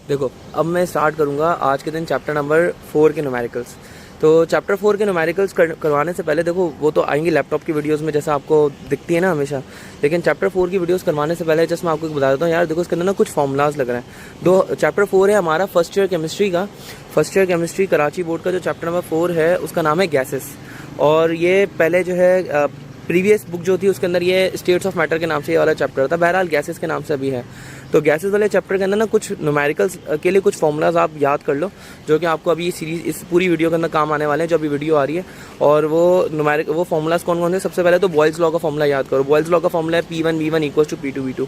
देखो, अब मैं स्टार्ट करूँगा आज के दिन चैप्टर नंबर 4 के न्यूमेरिकल्स। तो चैप्टर 4 के न्यूमेरिकल्स करवाने से पहले देखो, वो तो आएंगी लैपटॉप की वीडियोस में जैसा आपको दिखती है ना हमेशा, लेकिन चैप्टर 4 की वीडियोस करवाने से पहले जस्ट मैं आपको बता देता हूँ यार। देखो, इसके अंदर ना कुछ फॉर्मूलाज लग रहे हैं। दो चैप्टर 4 है हमारा first year chemistry Karachi board का। जो चैप्टर नंबर 4 है उसका नाम है गैसेस, और ये पहले जो है प्रीवियस बुक जो थी उसके अंदर ये स्टेट्स ऑफ मैटर के नाम से ये वाला चैप्टर था। बहरहाल गैसेस के नाम से अभी है। तो गैसेस वाले चैप्टर के अंदर ना कुछ न्यूमेरिकल्स के लिए कुछ फॉर्मूलाज आप याद कर लो, जो कि आपको अभी इस पूरी वीडियो के अंदर काम आने वाले हैं, जो अभी वीडियो आ रही है। और वो फॉर्मूलाज कौन कौन से? सबसे पहले तो बॉयल्स लॉ का फॉर्मूला याद करो। बॉयल्स लॉ का फॉर्मूला है P1 V1 equals to P2 V2।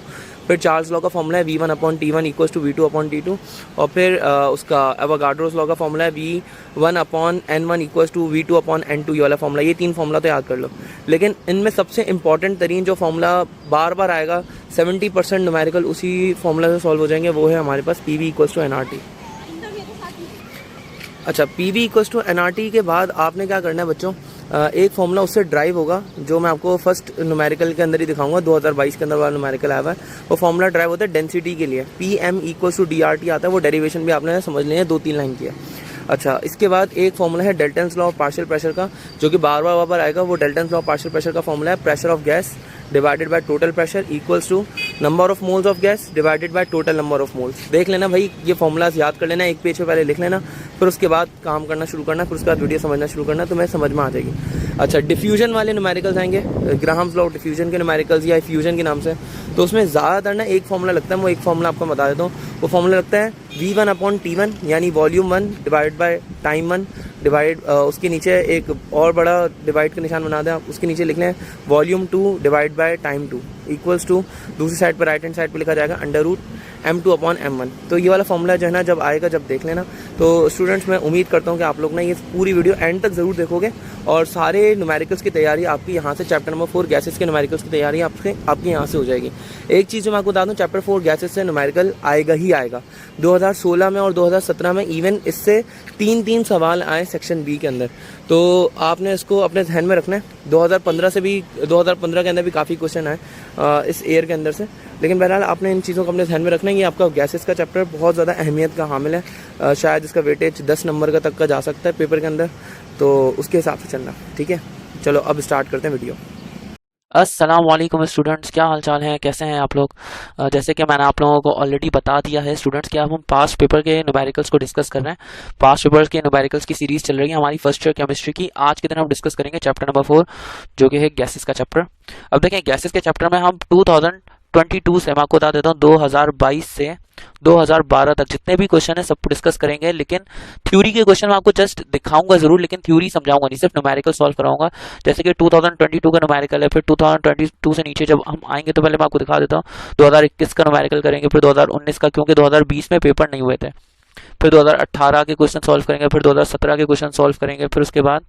फिर चार्ल्स लॉ का फॉर्मूला है V1 upon T1 equals to V2 upon T2। और फिर उसका एवोगाड्रोस लॉ का फॉर्मूला है V1 upon N1 equals to V2 upon N2। ये वाला फॉर्मूला, ये 3 फॉर्मूला तो याद कर लो। लेकिन इनमें सबसे इंपॉर्टेंट तरीन जो फॉर्मूला बार बार आएगा, 70% न्यूमेरिकल उसी फॉर्मूला से सॉल्व हो जाएंगे, वो है हमारे पास PV इक्वल्स टू NRT। अच्छा, PV इक्वल्स टू NRT के बाद आपने क्या करना है बच्चों, एक फॉर्मूला उससे ड्राइव होगा, जो मैं आपको फर्स्ट न्यूमेरिकल के अंदर ही दिखाऊंगा। 2022 के अंदर वाला न्यूमेरिकल आया हुआ है। वो फॉर्मूला ड्राइव होता है डेंसिटी के लिए, PM इक्वल्स टू DRT आता है। वो डेरिवेशन भी आपने समझ लिया है, 2-3 लाइन की है। अच्छा, इसके बाद एक फॉर्मूला है Dalton's law of partial pressure का, जो कि बार बार आएगा। वो Dalton's law of partial pressure का फॉर्मूला है pressure of gas divided by total pressure equals to number of moles of gas divided by total number of moles. देख लेना भाई, ये फॉर्मूलाज याद कर लेना, एक पेज पे पहले लिख लेना, फिर उसके बाद काम करना शुरू करना, फिर उसके बाद वीडियो समझना शुरू करना, तो मैं समझ में आ जाएगी। अच्छा, डिफ्यूजन वाले न्यूमेरिकल्स आएंगे, ग्राहम्स लॉ ऑफ डिफ्यूजन के न्यूमेरिकल्स या फ्यूजन के नाम से। तो उसमें ज़्यादातर ना एक फॉर्मूला लगता है, वो एक फॉर्मूला आपको बता देता हूँ। वो फॉर्मूला लगता है V1 अपॉन T1 यानी volume 1 divide by time 1 divide, उसके नीचे एक और बड़ा डिवाइड का निशान बना दें आप, उसके नीचे लिख लें volume 2 divide by time 2 equals to, दूसरी साइड पर राइट हैंड साइड पर लिखा जाएगा under root M2 upon M1। तो ये वाला फॉर्मूला जो है ना, जब आएगा जब देख लेना। तो स्टूडेंट्स, मैं उम्मीद करता हूँ कि आप लोग ना ये पूरी वीडियो एंड तक ज़रूर देखोगे, और सारे न्यूमेरिकल्स की तैयारी आपकी यहाँ से, चैप्टर नंबर 4 गैसेस के न्यूमेरिकल्स की तैयारी आपकी यहाँ से हो जाएगी। एक चीज़ जो मैं आपको बता दूँ, चैप्टर 4 गैसेस से न्यूमेरिकल आएगा ही आएगा। 2016 में और 2017 में इवन इससे 3 सवाल आए सेक्शन B के अंदर। तो आपने इसको अपने ध्यान में रखना है। 2015 के अंदर भी काफ़ी क्वेश्चन आए इस ईयर के अंदर से। लेकिन बहरहाल आपने इन चीज़ों को अपने ध्यान में रखना है कि आपका गैसेस का चैप्टर बहुत ज़्यादा अहमियत का हामिल है। शायद इसका वेटेज 10 नंबर का तक का जा सकता है पेपर के अंदर, तो उसके हिसाब से चलना, ठीक है। चलो अब स्टार्ट करते हैं वीडियो। अस्सलाम वालेकुम स्टूडेंट्स, क्या हाल चाल है, कैसे हैं आप लोग। जैसे कि मैंने आप लोगों को ऑलरेडी बता दिया है स्टूडेंट्स कि अब हम पास्ट पेपर के न्यूमेरिकल्स को डिस्कस कर रहे हैं। पास्ट पेपर के न्यूमेरिकल्स की सीरीज चल रही है हमारी फर्स्ट ईयर केमिस्ट्री की। आज के दिन हम डिस्कस करेंगे चैप्टर नंबर 4, जो कि है गैसेस का चैप्टर। अब देखें, गैसेस के चैप्टर में हम 2022 से, मैं आपको बता देता हूँ 2022 से 2012 तक जितने भी क्वेश्चन है सब डिस्कस करेंगे। लेकिन थ्योरी के क्वेश्चन मैं आपको जस्ट दिखाऊंगा जरूर, लेकिन थ्योरी समझाऊंगा नहीं, सिर्फ न्यूमेरिकल सॉल्व कराऊंगा। जैसे कि 2022 का न्यूमेरिकल है, फिर 2022 से नीचे जब हम आएंगे तो पहले मैं आपको दिखा देता हूँ 2021 का न्यूमेरिकल करेंगे, फिर 2019 का, क्योंकि 2020 में पेपर नहीं हुए थे। फिर 2018 के क्वेश्चन सॉल्व करेंगे, फिर 2017 के क्वेश्चन सॉल्व करेंगे, फिर उसके बाद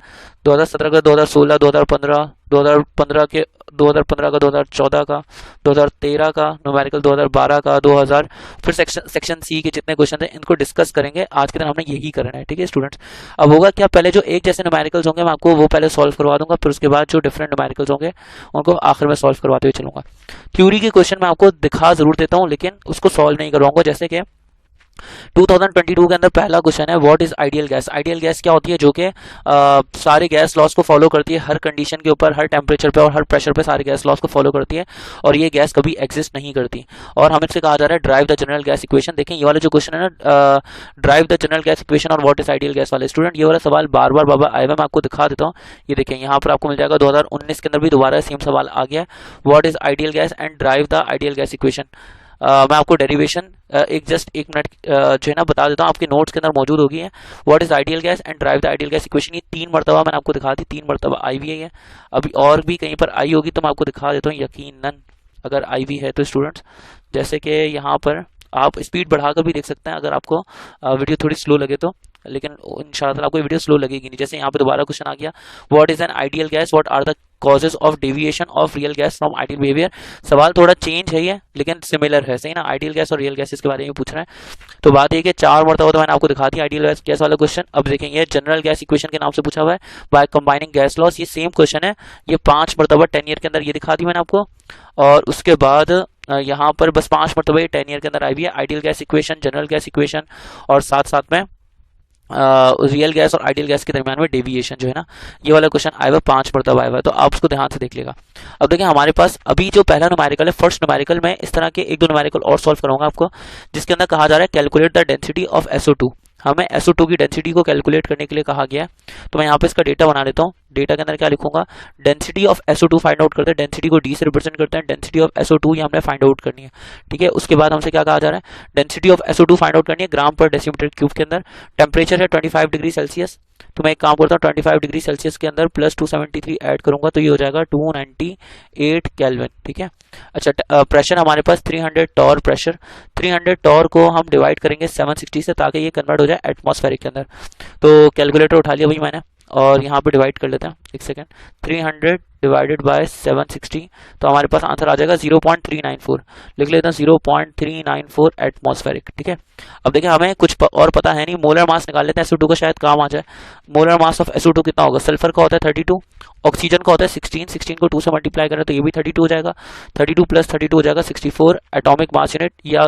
2017 का, 2016, 2015, 2015 के, 2015 का, 2014 का, 2013 का न्यूमेरिकल, 2012 का, 2000, फिर सेक्शन सी के जितने क्वेश्चन हैं इनको डिस्कस करेंगे। आज के दिन हमने यही करना है, ठीक है स्टूडेंट्स। अब होगा क्या, पहले जो एक जैसे न्यूमेरिकल्स होंगे मैं आपको वो पहले सॉल्व करवा दूंगा, फिर उसके बाद जो डिफरेंट न्यूमेरिकल्स होंगे उनको आखिर में सॉल्व करवाते हुए चलूंगा। थ्योरी के क्वेश्चन मैं आपको दिखा जरूर देता हूँ, लेकिन उसको सॉल्व नहीं करवाऊंगा। जैसे कि 2022 के अंदर पहला क्वेश्चन है what is ideal gas. Ideal gas क्या होती है, जो कि सारे गैस लॉस को फॉलो करती है, हर कंडीशन के ऊपर, हर टेम्परेचर पे और हर प्रेशर पे सारे गैस लॉस को फॉलो करती है, और ये गैस कभी एग्जिस्ट नहीं करती। और हमें से कहा जा रहा है drive the general gas equation. देखें, ये वाला जो क्वेश्चन है ना, drive the general gas equation और व्हाट इज आइडियल गैस वाले, स्टूडेंट ये वाला सवाल बार बार बाबा आया हुआ, मैं आपको दिखा देता हूँ। ये देखें, यहाँ पर आपको मिल जाएगा 2019 के अंदर भी दोबारा सेम सवाल आ गया है, what is ideal gas and drive the ideal gas equation. मैं आपको डेरिवेशन एक मिनट जो है ना बता देता हूँ, आपके नोट्स के अंदर मौजूद होगी है। What is ideal gas and drive the ideal gas equation, ये 3 मरतबा मैंने आपको दिखा दी, 3 मरतबा आई भी है। अभी और भी कहीं पर आई होगी तो मैं आपको दिखा देता हूँ यकीनन, अगर आई भी है तो स्टूडेंट्स। जैसे कि यहाँ पर आप स्पीड बढ़ाकर भी देख सकते हैं अगर आपको वीडियो थोड़ी स्लो लगे तो, लेकिन इंशाल्लाह आपको वीडियो स्लो लगेगी नहीं। जैसे यहाँ पे दोबारा क्वेश्चन आ गया, what is an ideal gas, what are the causes of deviation of real gas from ideal behaviour. सवाल थोड़ा चेंज है ये, लेकिन सिमिलर है, सही ना। आइडियल गैस और रियल गैसेस के बारे में पूछ रहे हैं। तो बात ये कि 4 मरतबा तो मैंने आपको दिखा दी आइडियल गैस वाला क्वेश्चन। अब देखेंगे जनरल गैस इक्वेशन के नाम से पूछा हुआ है, बाय कंबाइनिंग गैस लॉस, ये सेम क्वेश्चन है, ये 5 मरतबा 10 ईयर के अंदर ये दिखा दी मैंने आपको। और उसके बाद यहाँ पर बस 5 मरतबा 10 ईयर के अंदर आई हुई है। Ideal gas equation, general gas equation और साथ साथ में रियल गैस और आइडियल गैस के दरमियान में डेविएशन जो है ना, ये वाला क्वेश्चन आया हुआ 5 मरतबा आया हुआ है, तो आप उसको ध्यान से देख लेगा। अब देखिए हमारे पास अभी जो पहला न्यूमेरिकल है, फर्स्ट न्यूमेरिकल, में इस तरह के एक दो न्यूमेरिकल और सॉल्व कराऊंगा आपको, जिसके अंदर कहा जा रहा है calculate the density of SO2। हमें SO2 की डेंसिटी को कैलकुलेट करने के लिए कहा गया है। तो मैं यहाँ पे इसका डेटा बना लेता हूँ। डेटा के अंदर क्या लिखूंगा, density of SO2 find out करते हैं। डेंसिटी को D से रिप्रेजेंट करते हैं। डेंसिटी ऑफ SO2 ये हमने फाइंड आउट करनी है, ठीक है। उसके बाद हमसे क्या कहा जा रहा है, density of SO2 find out करनी है ग्राम पर डेसीमीटर क्यूब के अंदर। टेम्परेचर है 25 डिग्री सेल्सियस, तो मैं एक काम करता हूँ 25 डिग्री सेल्सियस के अंदर प्लस 273 ऐड करूंगा, तो ये हो जाएगा 298 केल्विन, ठीक है। अच्छा, प्रेशर हमारे पास 300 टॉर प्रेशर। 300 टॉर को हम डिवाइड करेंगे 760 से, ताकि ये कन्वर्ट हो जाए एटमॉस्फेरिक के अंदर। तो कैलकुलेटर उठा लिया भाई मैंने, और यहाँ पे डिवाइड कर लेते हैं, एक सेकेंड। 300 डिवाइडेड बाय 760, तो हमारे पास आंसर आ जाएगा 0.394। लिख लेते हैं 0.394 एटमॉस्फेरिक, ठीक है। अब देखिए हमें कुछ और पता है नहीं, मोलर मास निकाल लेते हैं SO2 का, शायद काम आ जाए। मोलर मास ऑफ SO2 कितना होगा, सल्फर का होता है 32, ऑक्सीजन का होता है 16, 16 को 2 से मल्टीप्लाई करें तो ये भी 32 हो जाएगा, 32 प्लस 32 हो जाएगा 64 एटॉमिक मास यूनिट, या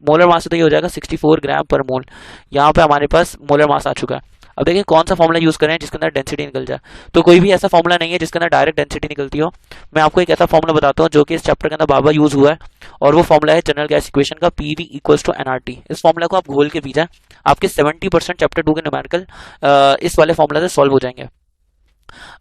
मोलर मास तो ये हो जाएगा 64 ग्राम पर मोल। यहाँ पे हमारे पास मोलर मास आ चुका है। अब देखिए कौन सा फॉर्मूला यूज करें जिसके अंदर डेंसिटी निकल जाए, तो कोई भी ऐसा फॉर्मूला नहीं है जिसके अंदर डायरेक्ट डेंसिटी निकलती हो। मैं आपको एक ऐसा फॉर्मूला बताता हूँ जो कि इस चैप्टर के अंदर बार बार यूज हुआ है, और वो फॉर्मूला है जनरल गैस इक्वेशन का, PV इक्वल्स टू nRT। इस फॉर्मूला को आप घोल के पी जाए, आपके 70% चैप्टर 2 के न्यूमेरिकल इस वाले फॉर्मूला से सॉल्व हो जाएंगे।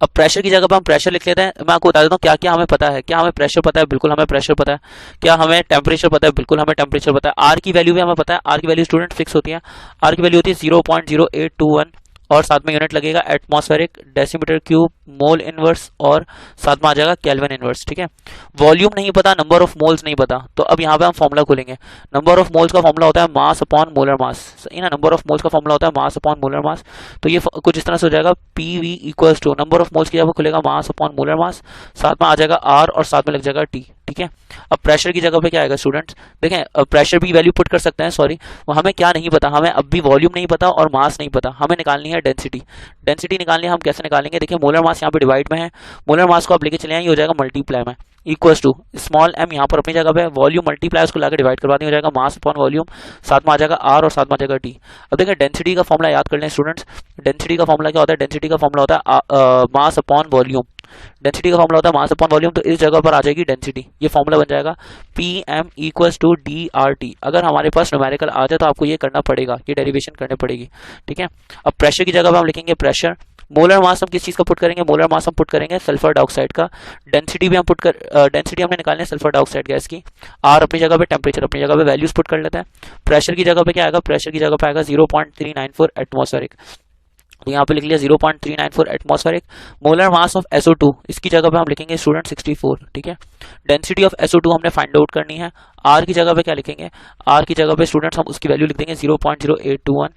अब प्रेशर की जगह पर हम प्रेशर लिख लेते हैं। मैं आपको बता देता हूँ क्या क्या हमें पता है। क्या हमें प्रेशर पता है? बिल्कुल हमें प्रेशर पता है। क्या हमें टेम्परेचर पता है? बिल्कुल हमें टेम्परेचर पता है। आर की वैल्यू भी हमें पता है। आर की वैल्यू स्टूडेंट फिक्स होती है। आर की वैल्यू होती है 0.0821, और साथ में यूनिट लगेगा atmospheric, decimetre cube, mole inverse, और साथ में आ जाएगा केल्विन इनवर्स, ठीक है। वॉल्यूम नहीं पता, नंबर ऑफ मोल्स नहीं पता, तो अब यहाँ पे हम फॉर्मूला खोलेंगे। नंबर ऑफ मोल्स का फॉर्मूला होता है मास अपॉन मोलर मास, सही ना। नंबर ऑफ मोल्स का फॉर्मूला होता है मास अपॉन मोलर मास, तो ये कुछ इस तरह से हो जाएगा, PV equals to number of moles की जगह खुलेगा मास अपॉन मोलर मास, साथ में आ जाएगा R और साथ में लग जाएगा T, ठीक है। अब प्रेशर की जगह पे क्या आएगा स्टूडेंट्स, देखें प्रेशर भी वैल्यू पुट कर सकते हैं, सॉरी हमें क्या नहीं पता, हमें अब भी वॉल्यूम नहीं पता और मास नहीं पता, हमें निकालनी है डेंसिटी। डेंसिटी निकालनी है, हम कैसे निकालेंगे, देखिए मोलर मास यहाँ पे डिवाइड में है, मोलर मास को आप लेके चले आए, ये हो जाएगा मल्टीप्लाई में, इक्वल्स टू स्मॉल m यहाँ पर अपनी जगह पे, वॉल्यूम मल्टीप्लाई उसको लाकर डिवाइड करवा दें, हो जाएगा मास अपॉन वॉल्यूम, साथ में आ जाएगा R और साथ में आ जाएगा T। अब देखिए डेंसिटी का फॉर्मूला याद कर लें स्टूडेंट्स। डेंसिटी का फॉर्मूला क्या होता है, डेंसिटी का फॉर्मूला होता है मास अपॉन वॉल्यूम। डेंसिटी का फॉर्मूला होता है मास अपॉन वॉल्यूम, तो इस जगह पर आ जाएगी डेंसिटी, ये फॉर्मूला बन जाएगा PM इक्वल्स टू DRT। अगर हमारे पास न्यूमेरिकल आ जाए तो आपको ये करना पड़ेगा, ये डेरिवेशन करनी पड़ेगी, ठीक है। अब प्रेशर की जगह पर हम लिखेंगे प्रेशर। मोलर मास हम किस चीज़ का पुट करेंगे, मोलर मास हम पुट करेंगे सल्फर डाइऑक्साइड का। डेंसिटी भी हम पुट कर डेंसिटी हमने निकालनी है सल्फर डाइऑक्साइड गैस की। R अपनी जगह पे, टेम्परेचर अपनी जगह पे, वैल्यूज पुट कर लेते हैं। प्रेशर की जगह पे क्या आएगा, प्रेशर की जगह पे आएगा 0.394 एटमॉस्फेरिक, तो यहाँ पे लिख लिया 0.394 atmospheric. Molar mass of SO2 इसकी जगह पे हम लिखेंगे स्टूडेंट 64, ठीक है। डेंसिटी ऑफ SO2 हमने फाइंड आउट करनी है। R की जगह पे क्या लिखेंगे, R की जगह पे स्टूडेंट्स हम उसकी वैल्यू लिख देंगे 0.0821,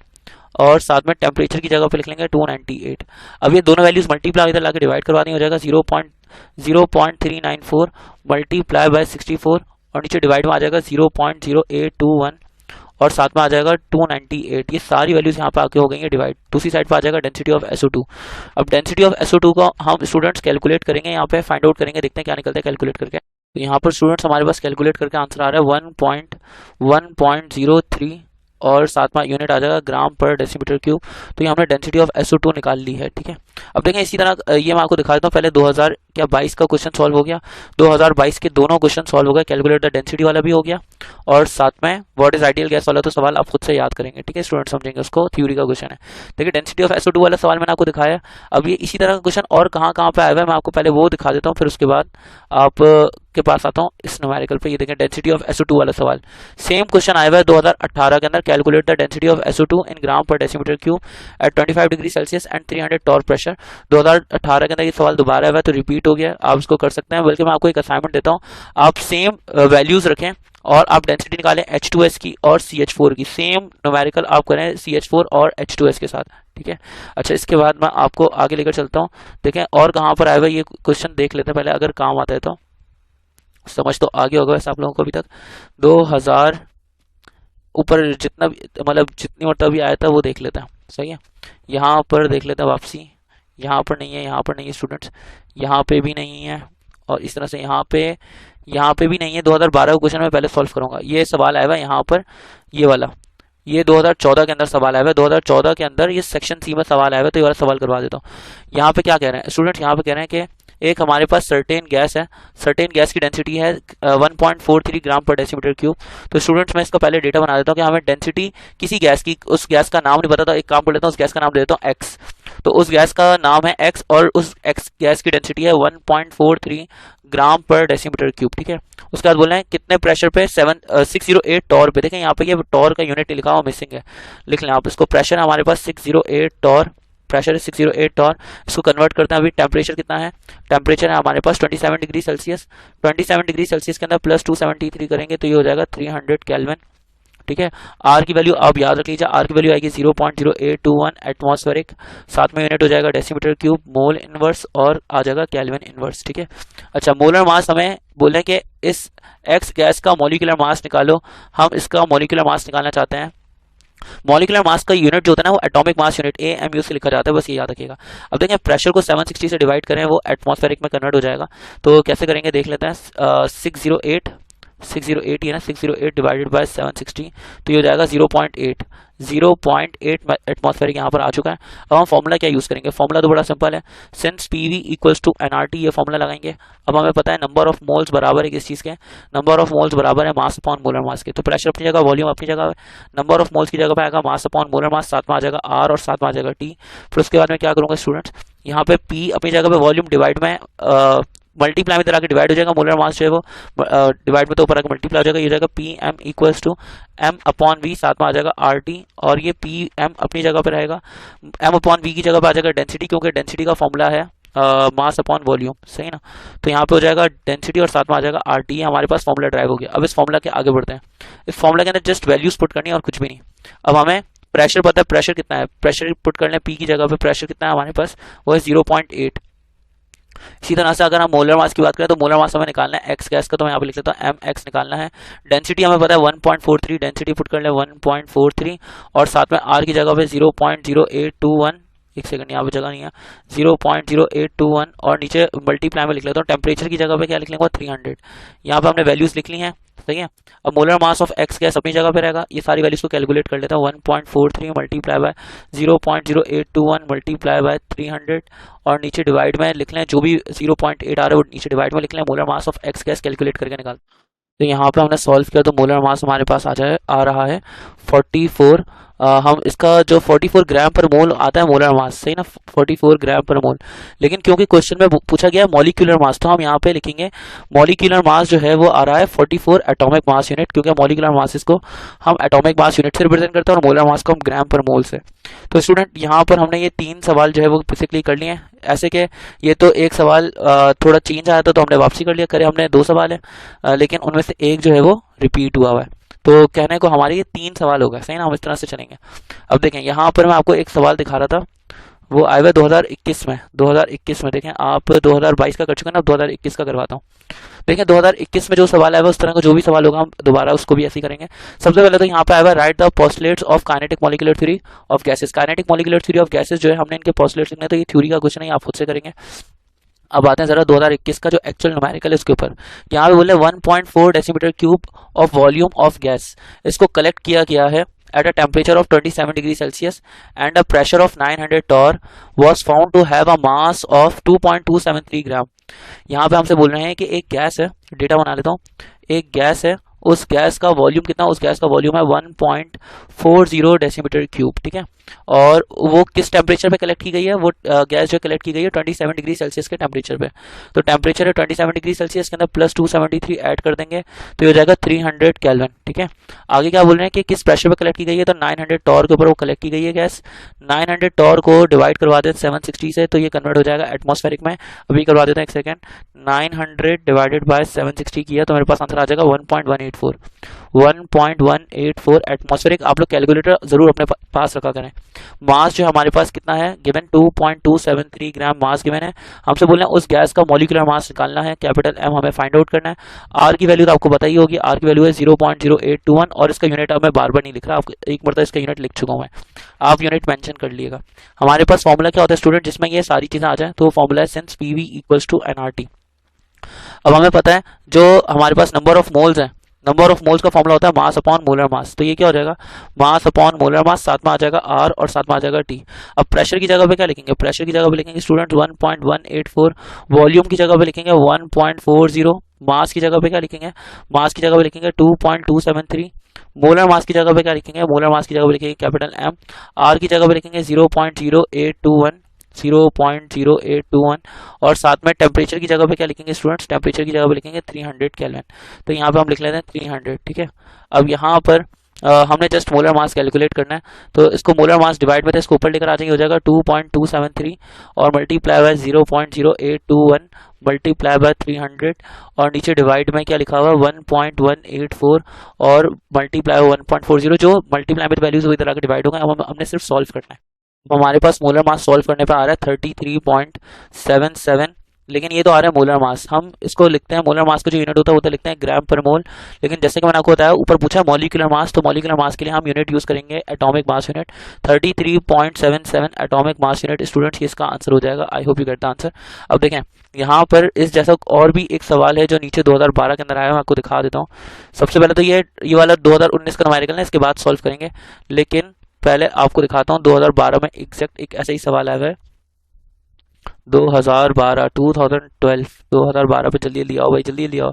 और साथ में टेम्परेचर की जगह पे लिख लेंगे 298। अब ये दोनों वैल्यूज मल्टीप्लाई इधर लाके डिवाइड करवा देंगे, हो जाएगा 0.394 मल्टीप्लाई बाय 64, और नीचे डिवाइड में आ जाएगा 0.0821, और साथ में आ जाएगा 298। ये सारी वैल्यूज यहाँ पे आके हो गई है डिवाइड। दूसरी साइड पे आ जाएगा डेंसिटी ऑफ SO2। अब डेंसिटी ऑफ SO2 को हम स्टूडेंट्स कैलकुलेट करेंगे, यहाँ पे फाइंड आउट करेंगे, देखते हैं क्या निकलता है कैलकुलेट करके। तो यहाँ पर स्टूडेंट्स हमारे पास कैलकुलेट करके आंसर आ रहा है 1.1.03, और साथ में यूनिट आ जाएगा ग्राम पर डेसीमीटर क्यूब। तो ये हमने डेंसिटी ऑफ SO2 निकाल ली है, ठीक है। अब देखें इसी तरह ये मैं आपको दिखा देता हूँ। पहले 2022 का क्वेश्चन सॉल्व हो गया, 2022 के दोनों क्वेश्चन सॉल्व हो गए, कैलकुलेट द डेंसिटी वाला भी हो गया, और साथ में व्हाट इज आइडियल गैस वाला तो सवाल आप खुद से याद करेंगे, ठीक है स्टूडेंट, समझेंगे उसको, थ्योरी का क्वेश्चन है। देखिए डेंसिटी ऑफ SO2 वाला सवाल मैंने आपको दिखाया। अब ये इसी तरह का क्वेश्चन और कहाँ कहाँ पे आया हुआ है, मैं आपको पहले वो दिखा देता हूँ, फिर उसके बाद आप के पास आता हूँ इस न्यूमेरिकल पे। ये देखें डेंसिटी ऑफ SO2 वाला सवाल, सेम क्वेश्चन आया हुआ है 2018 के अंदर। Calculate the density of SO2 in gram per decimetre cube at 25 degree Celsius and 300 torr pressure. 2018 के अंदर ये सवाल दोबारा आया हुआ है, तो रिपीट हो गया, आप इसको कर सकते हैं। बल्कि मैं आपको एक असाइनमेंट देता हूँ, आप सेम वैल्यूज रखें और आप डेंसिटी निकालें H2S की और CH4 की, सेम न्यूमेरिकल आप करें CH4 और H2S के साथ, ठीक है। अच्छा, इसके बाद मैं आपको आगे लेकर चलता हूँ। देखें और कहाँ पर आया हुआ ये क्वेश्चन देख लेते हैं पहले, अगर काम आता है तो। समझ तो आगे होगा वैसे आप लोगों को अभी तक। 2000 ऊपर जितना मतलब जितनी मरतबा भी आया था वो देख लेते हैं, सही है। यहाँ पर देख लेते हैं वापसी, यहाँ पर नहीं है, यहाँ पर नहीं है स्टूडेंट्स, यहाँ पे भी नहीं है, और इस तरह से यहाँ पे भी नहीं है। 2012 का क्वेश्चन मैं पहले सॉल्व करूंगा। ये सवाल आया हुआ है यहाँ पर, ये वाला, ये 2014 के अंदर सवाल आया हुआ है। 2014 के अंदर ये सेक्शन सी में सवाल आया हुआ है, तो ये वाला सवाल करवा देता हूँ। यहाँ पे क्या कह रहे हैं स्टूडेंट्स, यहाँ पे कह रहे हैं कि एक हमारे पास सर्टेन गैस है, सर्टेन गैस की डेंसिटी है 1.43 ग्राम पर डेसीमीटर क्यूब। तो स्टूडेंट्स मैं इसका पहले डेटा बना देता हूँ कि हमें डेंसिटी किसी गैस की, उस गैस का नाम नहीं पता, तो एक काम कर लेता हूँ, उस गैस का नाम ले लेता हूँ एक्स। तो उस गैस का नाम है एक्स और उस एक्स गैस की डेंसिटी है 1.43 ग्राम पर डेसीमीटर क्यूब। ठीक है, उसके बाद बोल रहे हैं कितने प्रेशर पे 608 टॉर पे। देखें यहाँ पे ये टॉर का यूनिट लिखा हुआ मिसिंग है, लिख लें आप इसको। प्रेशर हमारे पास 608 टॉर, प्रेशर है 608 टॉर। इसको कन्वर्ट करते हैं, अभी टेम्परेचर कितना है, टेम्परेचर है हमारे पास 27 डिग्री सेल्सियस। 27 डिग्री सेल्सियस के अंदर प्लस 273 करेंगे तो ये हो जाएगा 300 केल्विन। ठीक है, आर की वैल्यू आप याद रख लीजिए, आर की वैल्यू आएगी 0.0821 एटमॉस्फेरिक, साथ में यूनिट हो जाएगा डेसीमीटर क्यूब, मोल इनवर्स और आ जाएगा केल्विन इनवर्स। ठीक है, अच्छा मोलर मास हमें बोले कि इस एक्स गैस का मॉलिक्यूलर मास निकालो, हम इसका मॉलिक्यूलर मास निकालना चाहते हैं। मॉलिक्यूलर मास का यूनिट जो होता है ना वो एटॉमिक मास यूनिट AMU से लिखा जाता है, बस ये याद रखिएगा। अब देखें प्रेशर को 760 से डिवाइड करें वो एटमॉस्फेरिक में कन्वर्ट हो जाएगा, तो कैसे करेंगे देख लेते हैं। 608 ही है ना, 608 डिवाइडेड बाय 760, तो ये हो जाएगा 0.8 एटमॉस्फेरिक यहाँ पर आ चुका है। अब हम फॉर्मूला क्या यूज़ करेंगे, फॉर्मूला तो बड़ा सिंपल है, since PV equals to nRT, ये फॉर्मूला लगाएंगे। अब हमें पता है नंबर ऑफ मोल्स बराबर है किस चीज़ के, नंबर ऑफ मोल्स बराबर है मास अपॉन मोलर मास के। तो प्रेशर अपनी जगह, वॉल्यूम अपनी जगह, नंबर ऑफ मोल्स की जगह पे आएगा मास अपॉन मोलर मास, साथ में आ जाएगा R और साथ में आ जाएगा T। फिर उसके बाद में क्या करूँगा स्टूडेंट्स, यहाँ पे P अपनी जगह पे, वॉल्यूम डिवाइड में मल्टीप्लाई में इधर आके डिवाइड हो जाएगा, मोलर मास जो है वो डिवाइड में तो ऊपर आके मल्टीप्लाई हो जाएगा, ये हो जाएगा PM equals to M upon V, साथ में आ जाएगा RT, और ये PM अपनी जगह पे रहेगा, M अपॉन V की जगह पे आ जाएगा डेंसिटी, क्योंकि डेंसिटी का फॉर्मूला है मास अपॉन वॉल्यूम, सही ना। तो यहाँ पे हो जाएगा डेंसिटी और साथ में आ जाएगा RT, हमारे पास फॉर्मूला ड्राइव हो गया। अब इस फॉर्मूला के आगे बढ़ते हैं, इस फॉर्मूला के अंदर जस्ट वैल्यूज पुट करनी है और कुछ भी नहीं। अब हमें प्रेशर पता है, प्रेशर कितना है, प्रेशर पुट कर लें P की जगह पे, प्रेशर कितना है हमारे पास, वो है 0.8। इसी तरह से अगर हम मोलर मास की बात करें तो मोलर मास हमें निकालना है एक्स गैस का, तो मैं यहाँ पे लिख लेता हूँ MX निकालना है। डेंसिटी हमें पता है 1.43, डेंसिटी पुट कर ले 1.43, और साथ में R की जगह पे 0.0821, एक सेकंड यहाँ पे जगह नहीं है, 0.0821, और नीचे मल्टीप्लाई में लिख लेता हूँ। टेम्परेचर की जगह पे क्या लिख लेंगे 300, यहाँ पे हमने वैल्यूज लिख ली हैं, सही है। अब molar mass of x gas अपनी जगह पे रहेगा, ये सारी वैल्यूज को कैलकुलेट कर लेता हूँ। 1.43 मल्टीप्लाई बाय 0.0821 मल्टीप्लाई बाय 300, और नीचे डिवाइड में लिख लें, जो भी 0.8 आ रहा है वो नीचे डिवाइड में लिख लें, molar mass of x gas calculate करके निकाल। तो यहाँ पे हमने सॉल्व किया तो मोलर मास हमारे पास आ रहा है 44। हम इसका जो 44 ग्राम पर मोल आता है मोलर मास, सही ना, 44 ग्राम पर मोल। लेकिन क्योंकि क्वेश्चन में पूछा गया मॉलिक्यूलर मास, तो हम यहाँ पे लिखेंगे मॉलिक्यूलर मास जो है वो आ रहा है 44 एटॉमिक मास यूनिट, क्योंकि मॉलिक्यूलर मास को हम एटॉमिक मास यूनिट से रिप्रेजेंट करते हैं और मोलर मास को हम ग्राम पर मोल से। तो स्टूडेंट यहाँ पर हमने ये 3 सवाल जो है वो बेसिकली कर लिए हैं। ऐसे कि ये तो एक सवाल थोड़ा चेंज आया था तो हमने वापसी कर लिया, करे हमने 2 सवाल है, लेकिन उनमें से एक जो है वो रिपीट हुआ है, तो कहने को हमारे ये 3 सवाल हो गए, सही ना, हम इस तरह से चलेंगे। अब देखें यहाँ पर मैं आपको एक सवाल दिखा रहा था, वो आया हुआ 2021 में, 2021 में देखें आप 2022 का कर चुके हैं ना, 2021 का करवाता हूँ। देखें 2021 में जो सवाल आया हुआ उस तरह का जो भी सवाल होगा हम दोबारा उसको भी ऐसे ही करेंगे। सबसे पहले तो यहाँ पे आया हुआ right the postulates of kinetic molecular theory of gases. Kinetic molecular theory of gases जो है हमने इनके पोस्टुलेट्स लिखने, तो ये थ्योरी का क्वेश्चन है, आप खुद से करेंगे। अब आते हैं जरा 2021 का जो एक्चुअल न्यूमेरिकल है उसके ऊपर। यहाँ पे बोले 1.4 decimetre cube of volume of gas, इसको कलेक्ट किया गया है at a temperature of 27 degree Celsius and a pressure of 900 torr was found to have a mass of 2.273 ग्राम। यहाँ पे हमसे बोल रहे हैं कि एक गैस है, डेटा बना लेता हूँ, एक गैस है, उस गैस का वॉल्यूम कितना, उस गैस का वॉल्यूम है 1.40 डेसीमीटर क्यूब, ठीक है। और वो किस टेम्परेचर पे कलेक्ट की गई है, वो गैस जो कलेक्ट की गई है 27 डिग्री सेल्सियस के टेम्परेचर पे। तो टेम्परेचर है 27 डिग्री सेल्सियस के अंदर प्लस 273 ऐड कर देंगे तो ये हो जाएगा 300 केल्विन, ठीक है। आगे क्या बोल रहे हैं कि किस प्रेशर पे कलेक्ट की गई है, तो 900 टॉर के ऊपर वो कलेक्ट की गई है गैस। 900 टॉर को डिवाइड करवा दें 760 से तो ये कन्वर्ट हो जाएगा एटमॉस्फेरिक में। अभी करवा देते हैं, एक सेकेंड। 900 डिवाइडेड बाय 760 किया तो मेरे पास आंसर आ जाएगा 1.184 एटमॉस्फेरिक। आप लोग कैलकुलेटर जरूर अपने पास रखा करें। मास जो हमारे पास कितना है गिवन, 2.273 ग्राम मास गिवन है। हमसे बोल रहे हैं उस गैस का मॉलिक्यूलर मास निकालना है, कैपिटल एम हमें फाइंड आउट करना है। आर की वैल्यू तो आपको पता ही होगी, आर की वैल्यू है 0.0821 और इसका यूनिट अब मैं बार बार नहीं लिख रहा, आपको एक मरतबा इसका यूनिट लिख चुका हूँ मैं, आप यूनिट मेंशन कर लीजिएगा। हमारे पास फॉर्मूला क्या होता है स्टूडेंट जिसमें ये सारी चीजें आ जाए, तो वो फॉर्मूला है since PV equals to NRT. अब हमें पता है जो हमारे पास नंबर ऑफ मोल्स है, नंबर ऑफ मोल्स का फॉर्मूला होता है मास अपॉन मोलर मास। तो ये क्या हो जाएगा, मास अपॉन मोलर मास, साथ में आ जाएगा आर और साथ में आ जाएगा टी। अब प्रेशर की जगह पे क्या लिखेंगे, प्रेशर की जगह पे लिखेंगे स्टूडेंट 1.184, वॉल्यूम की जगह पे लिखेंगे 1.40, मास की जगह पे क्या लिखेंगे, मास की जगह पे लिखेंगे 2.273, मोलर मास की जगह पे क्या लिखेंगे, मोलर मास की जगह पे लिखेंगे कैपिटल एम, आर की जगह पे लिखेंगे 0.0821, 0.0821, और साथ में टेम्परेचर की जगह पे क्या लिखेंगे स्टूडेंट्स, टेम्परेचर की जगह पे लिखेंगे 300 केल्विन। तो यहाँ पे हम लिख लेते हैं 300, ठीक है। अब यहाँ पर हमने जस्ट मोलर मास कैलकुलेट करना है, तो इसको मोलर मास डिवाइड में तो इसको ऊपर लेकर आ जाएंगे, हो जाएगा 2.273 और मल्टीप्लाई बाय 0.0821 मल्टीप्लाई बाय 300, और नीचे डिवाइड में क्या लिखा हुआ है 1.184 और मल्टीप्लाई 1.40, जो मल्टीप्लाई में वैल्यूज इधर आकर डिवाइड होगा। अब हमने सिर्फ सॉल्व करना है। तो हमारे पास मोलर मास सॉल्व करने पे आ रहा है 33.77, लेकिन ये तो आ रहा है मोलर मास। हम इसको लिखते हैं, मोलर मास का जो यूनिट होता है वो तो लिखते हैं ग्राम पर मोल, लेकिन जैसे कि मैंने आपको बताया ऊपर पूछा मॉलिक्यूलर मास, तो मॉलिक्यूलर मास के लिए हम यूनिट यूज करेंगे atomic mass unit, 33.77 atomic mass unit. Students ये इसका आंसर हो जाएगा। I hope you get the answer. अब देखें यहाँ पर इस जैसा और भी एक सवाल है जो नीचे 2012 के अंदर आया है, मैं आपको दिखा देता हूँ। सबसे पहले तो ये वाला 2019 का न्यूमेरिकल है, इसके बाद सॉल्व करेंगे, लेकिन पहले आपको दिखाता हूँ 2012 में एग्जैक्ट एक ऐसा ही सवाल आया है। 2012 पे जल्दी जल्दी आओ भाई, जल्दी जल्दी आओ,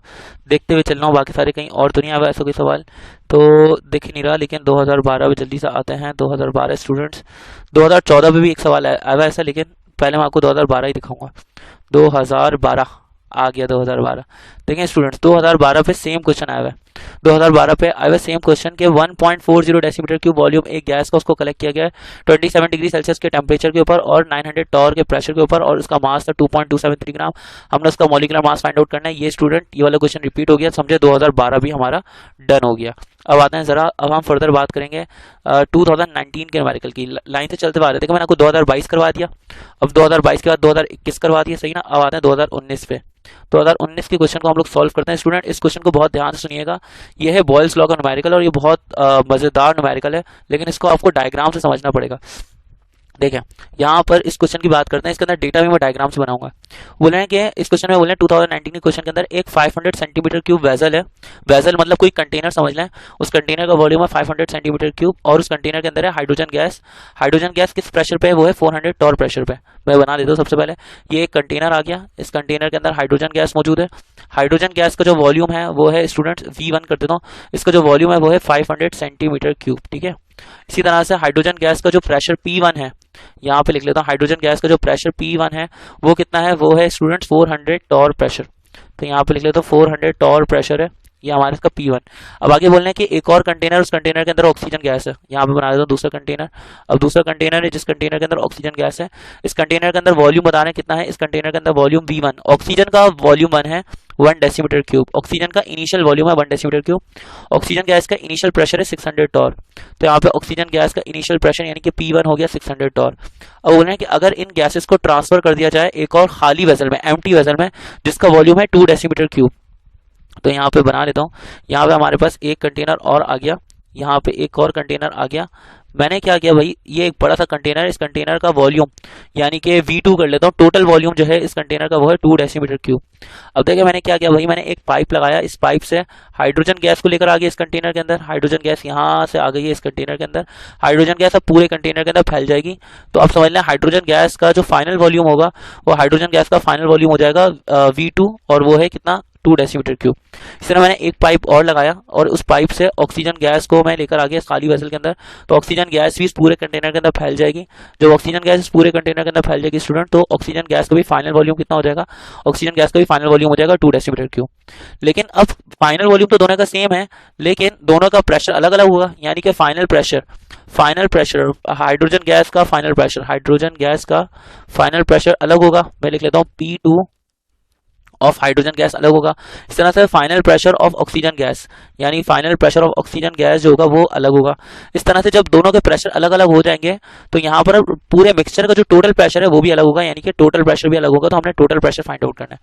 देखते हुए चल रहा हूँ, बाकी सारे कहीं और तो नहीं आया ऐसा कोई सवाल, तो दिख ही नहीं रहा, लेकिन 2012 पे जल्दी से आते हैं। 2012 स्टूडेंट्स, 2014 पे भी एक सवाल आया ऐसा, लेकिन पहले मैं आपको 2012 ही दिखाऊंगा। 2012 आ गया, 2012 देखिए स्टूडेंट्स, 2012 पे सेम क्वेश्चन आया हुआ है। 2012 पे आया हुआ सेम क्वेश्चन के 1.40 डेसीमीटर क्यूब वॉल्यूम एक गैस का उसको कलेक्ट किया गया है 27 डिग्री सेल्सियस के टेम्परेचर के ऊपर और 900 टॉर के प्रेशर के ऊपर, और उसका मास था 2.273 ग्राम। हमने उसका मॉलिक्यूलर मास फाइंड आउट करना है। ये स्टूडेंट ये वाला क्वेश्चन रिपीट हो गया, समझे 2012 भी हमारा डन हो गया। अब आते हैं जरा, अब हम फर्दर बात करेंगे 2019 के न्यूमेरिकल की। लाइन से चलते हुए देखो मैंने आपको 2022 करवा दिया, अब 2022 के बाद 2021 करवा दिया, सही ना। अब आते हैं 2019 पे। 2019 के क्वेश्चन को हम लोग सॉल्व करते हैं। स्टूडेंट इस क्वेश्चन को बहुत ध्यान से सुनिएगा, ये है बॉयल्स लॉ का न्यूमेरिकल और ये बहुत मजेदार न्यूमेरिकल है, लेकिन इसको आपको डायग्राम से समझना पड़ेगा। देखें यहाँ पर इस क्वेश्चन की बात करते हैं, इसके अंदर डेटा भी मैं डायग्राम से बनाऊंगा। बोल रहे हैं कि इस क्वेश्चन में बोल रहे हैं 2019 के क्वेश्चन के अंदर एक 500 सेंटीमीटर क्यूब वेजल है, वेजल मतलब कोई कंटेनर समझ लें, उस कंटेनर का वॉल्यूम है 500 सेंटीमीटर क्यूब और उस कंटेनर के अंदर है हाइड्रोजन गैस। हाइड्रोजन गैस किस प्रेशर पे है, वो है 400 टॉर प्रेशर पे। मैं बना देता हूँ सबसे पहले, ये एक कंटेनर आ गया, इस कंटेनर के अंदर हाइड्रोजन गैस मौजूद है। हाइड्रोजन गैस का जो वॉल्यूम है वो है स्टूडेंट्स V1 कर देता हूँ, इसका जो वॉल्यूम है वो है 500 सेंटीमीटर क्यूब, ठीक है। इसी तरह से हाइड्रोजन गैस का जो प्रेशर P1 है, यहाँ पे लिख लेता हूँ, हाइड्रोजन गैस का जो प्रेशर P1 है वो कितना है, वो है स्टूडेंट्स 400 टॉर प्रेशर। तो यहाँ पे लिख लेता हूँ 400 टॉर प्रेशर है, ये हमारे इसका P1। अब आगे बोलने कि एक और कंटेनर, उस कंटेनर के अंदर ऑक्सीजन गैस है, यहाँ पे बना देता हूँ दूसरा कंटेनर। अब दूसरा कंटेनर है जिस कंटेनर के अंदर ऑक्सीजन गैस है, इस कंटेनर के अंदर वॉल्यूम बता रहे हैं कितना है, इस कंटेनर के अंदर वॉल्यूम V1, ऑक्सीजन का वॉल्यूम 1 है 1 डेसीमीटर क्यूब, ऑक्सीजन का इनिशियल वॉल्यूम है 1 डेसीमीटर क्यूब, ऑक्सीजन गैस का इनिशियल प्रेशर है 600 टॉर। तो यहाँ पे ऑक्सीजन गैस का इनिशियल प्रेशर यानी कि P1 हो गया 600 टॉर। अब बोल रहे हैं कि अगर इन गैसेस को ट्रांसफर कर दिया जाए एक और खाली वेसल में, एम्प्टी वेसल में, जिसका वॉल्यूम है 2 डेसीमीटर क्यूब, तो यहाँ पे बना लेता हूँ, यहाँ पे हमारे पास एक कंटेनर और आ गया, यहाँ पे एक और कंटेनर आ गया। मैंने क्या किया भाई, ये एक बड़ा सा कंटेनर है, इस कंटेनर का वॉल्यूम यानी कि V2 कर लेता हूँ, टोटल वॉल्यूम जो है इस कंटेनर का वो है 2 डेसीमीटर क्यूब। अब देखिए मैंने क्या किया भाई, मैंने एक पाइप लगाया, इस पाइप से हाइड्रोजन गैस को लेकर आ गया इस कंटेनर के अंदर, हाइड्रोजन गैस यहाँ से आ गई है इस कंटेनर के अंदर, हाइड्रोजन गैस अब पूरे कंटेनर के अंदर फैल जाएगी। तो आप समझ लें हाइड्रोजन गैस का जो फाइनल वॉल्यूम होगा वो हाइड्रोजन गैस का फाइनल वॉल्यूम हो जाएगा V2 और वो है कितना 2 डेसीमीटर क्यूब। इस तरह मैंने एक पाइप और लगाया और उस पाइप से ऑक्सीजन गैस को मैं लेकर आ गया इस खाली वेसल के अंदर, तो ऑक्सीजन गैस भी इस पूरे कंटेनर के अंदर फैल जाएगी। जब ऑक्सीजन गैस इस पूरे कंटेनर के अंदर फैल जाएगी स्टूडेंट, तो ऑक्सीजन गैस का भी फाइनल वॉल्यूम कितना हो जाएगा, ऑक्सीजन गैस का भी फाइनल वॉल्यूम हो जाएगा 2 डेसीमीटर क्यूब। लेकिन अब फाइनल वॉल्यूम तो दोनों का सेम है, लेकिन दोनों का प्रेशर अलग अलग होगा, यानी कि फाइनल प्रेशर हाइड्रोजन गैस का फाइनल प्रेशर, हाइड्रोजन गैस का फाइनल प्रेशर अलग होगा। मैं लिख लेता हूँ P2 ऑफ हाइड्रोजन गैस अलग होगा। इस तरह से final pressure of oxygen gas यानी final pressure of oxygen gas जो होगा वो अलग होगा। इस तरह से जब दोनों के प्रेशर अलग अलग हो जाएंगे तो यहाँ पर पूरे मिक्सचर का जो टोटल प्रेशर है वो भी अलग होगा, यानी कि टोटल प्रेशर भी अलग होगा। तो हमने टोटल प्रेशर फाइंड आउट करना है।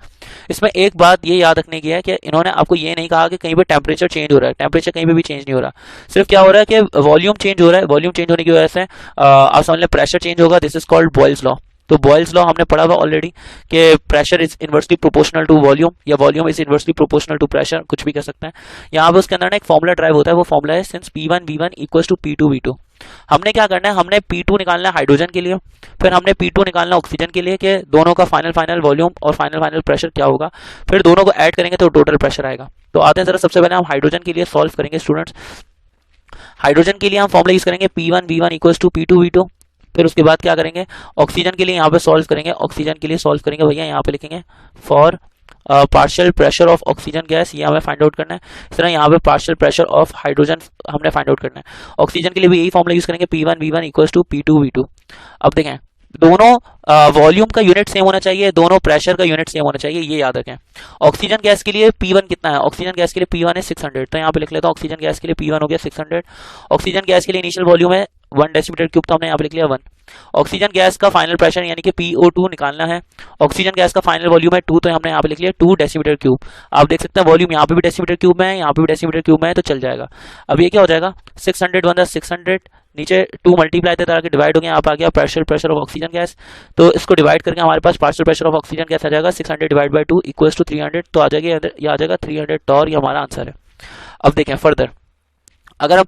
इसमें एक बात ये याद रखने की है कि इन्होंने आपको ये नहीं कहा कि कहीं पर टेम्परेचर चेंज हो रहा है, टेम्परेचर कहीं पर भी चेंज नहीं हो रहा, सिर्फ क्या हो रहा है कि वॉल्यूम चेंज हो रहा है। वॉल्यूम चेंज होने की वजह से आप समझ लें प्रेशर चेंज होगा। This is called Boyle's law. तो बॉयल्स लॉ हमने पढ़ा हुआ ऑलरेडी कि pressure is inversely proportional to volume या volume is inversely proportional to pressure, कुछ भी कर सकते हैं। यहाँ पे उसके अंदर ना एक फॉर्मूला ड्राइव होता है, वो फॉर्मूला है since P1 V1 equals to P2 V2। हमने क्या करना है, हमने P2 निकालना है हाइड्रोजन के लिए, फिर हमने P2 निकालना है ऑक्सीजन के लिए कि दोनों का फाइनल वॉल्यूम और फाइनल प्रेशर क्या होगा, फिर दोनों को ऐड करेंगे तो टोटल प्रेशर आएगा। तो आते हैं जरा सबसे पहले हम हाइड्रोजन के लिए सॉल्व करेंगे स्टूडेंट्स। हाइड्रोजन के लिए हम फॉर्मूला यूज करेंगे P1 V1 equals to P2 V2। फिर उसके बाद क्या करेंगे, ऑक्सीजन के लिए यहाँ पे सॉल्व करेंगे, ऑक्सीजन के लिए सॉल्व करेंगे भैया, यहाँ पे लिखेंगे for partial pressure of oxygen gas, ये हमें फाइंड आउट करना है। इस तरह यहाँ पे पार्शियल प्रेशर ऑफ हाइड्रोजन हमने फाइंड आउट करना है। ऑक्सीजन के लिए भी यही फॉर्मूला यूज करेंगे P1 V1 equals to P2 V2। अब देखें, दोनों वॉल्यूम का यूनिट सेम होना चाहिए, दोनों प्रेशर का यूनिट सेम होना चाहिए, ये याद रखें। ऑक्सीजन गैस के लिए P1 कितना है, ऑक्सीजन गैस के लिए P1 है 600, तो यहाँ पे लिख लेता हूँ ऑक्सीजन गैस के लिए P1 हो गया 600। ऑक्सीजन गैस के लिए इनिशियल वॉल्यूम है 1 डेसीमीटर क्यूब, तो हमने यहाँ पे लिख लिया 1। ऑक्सीजन गैस का फाइनल प्रेशर यानी कि PO2 निकालना है, ऑक्सीजन गैस का फाइनल वॉल्यूम है 2, तो हमने यहाँ पे लिख लिया 2 डेसीमीटर क्यूब। आप देख सकते हैं वॉल्यूम यहाँ पे भी डेसीमीटर क्यूब में है, यहाँ पे भी डेसीमीटर क्यूब में है, तो चल जाएगा। अब ये क्या हो जाएगा, 600 वन 600, नीचे 2 मल्टीप्लाई थे ताकि डिवाइड हो गया, यहाँ पे आ गया प्रेशर ऑफ ऑक्सीजन गैस, तो इसको डिवाइड करके हमारे पास partial pressure of oxygen gas आ जाएगा 600 डिवाइड बाई 2 इक्वल्स टू 300, तो आ जाएगी ये आ जाएगा 300 टॉर, ये हमारा आंसर है। अब देखें फर्दर, अगर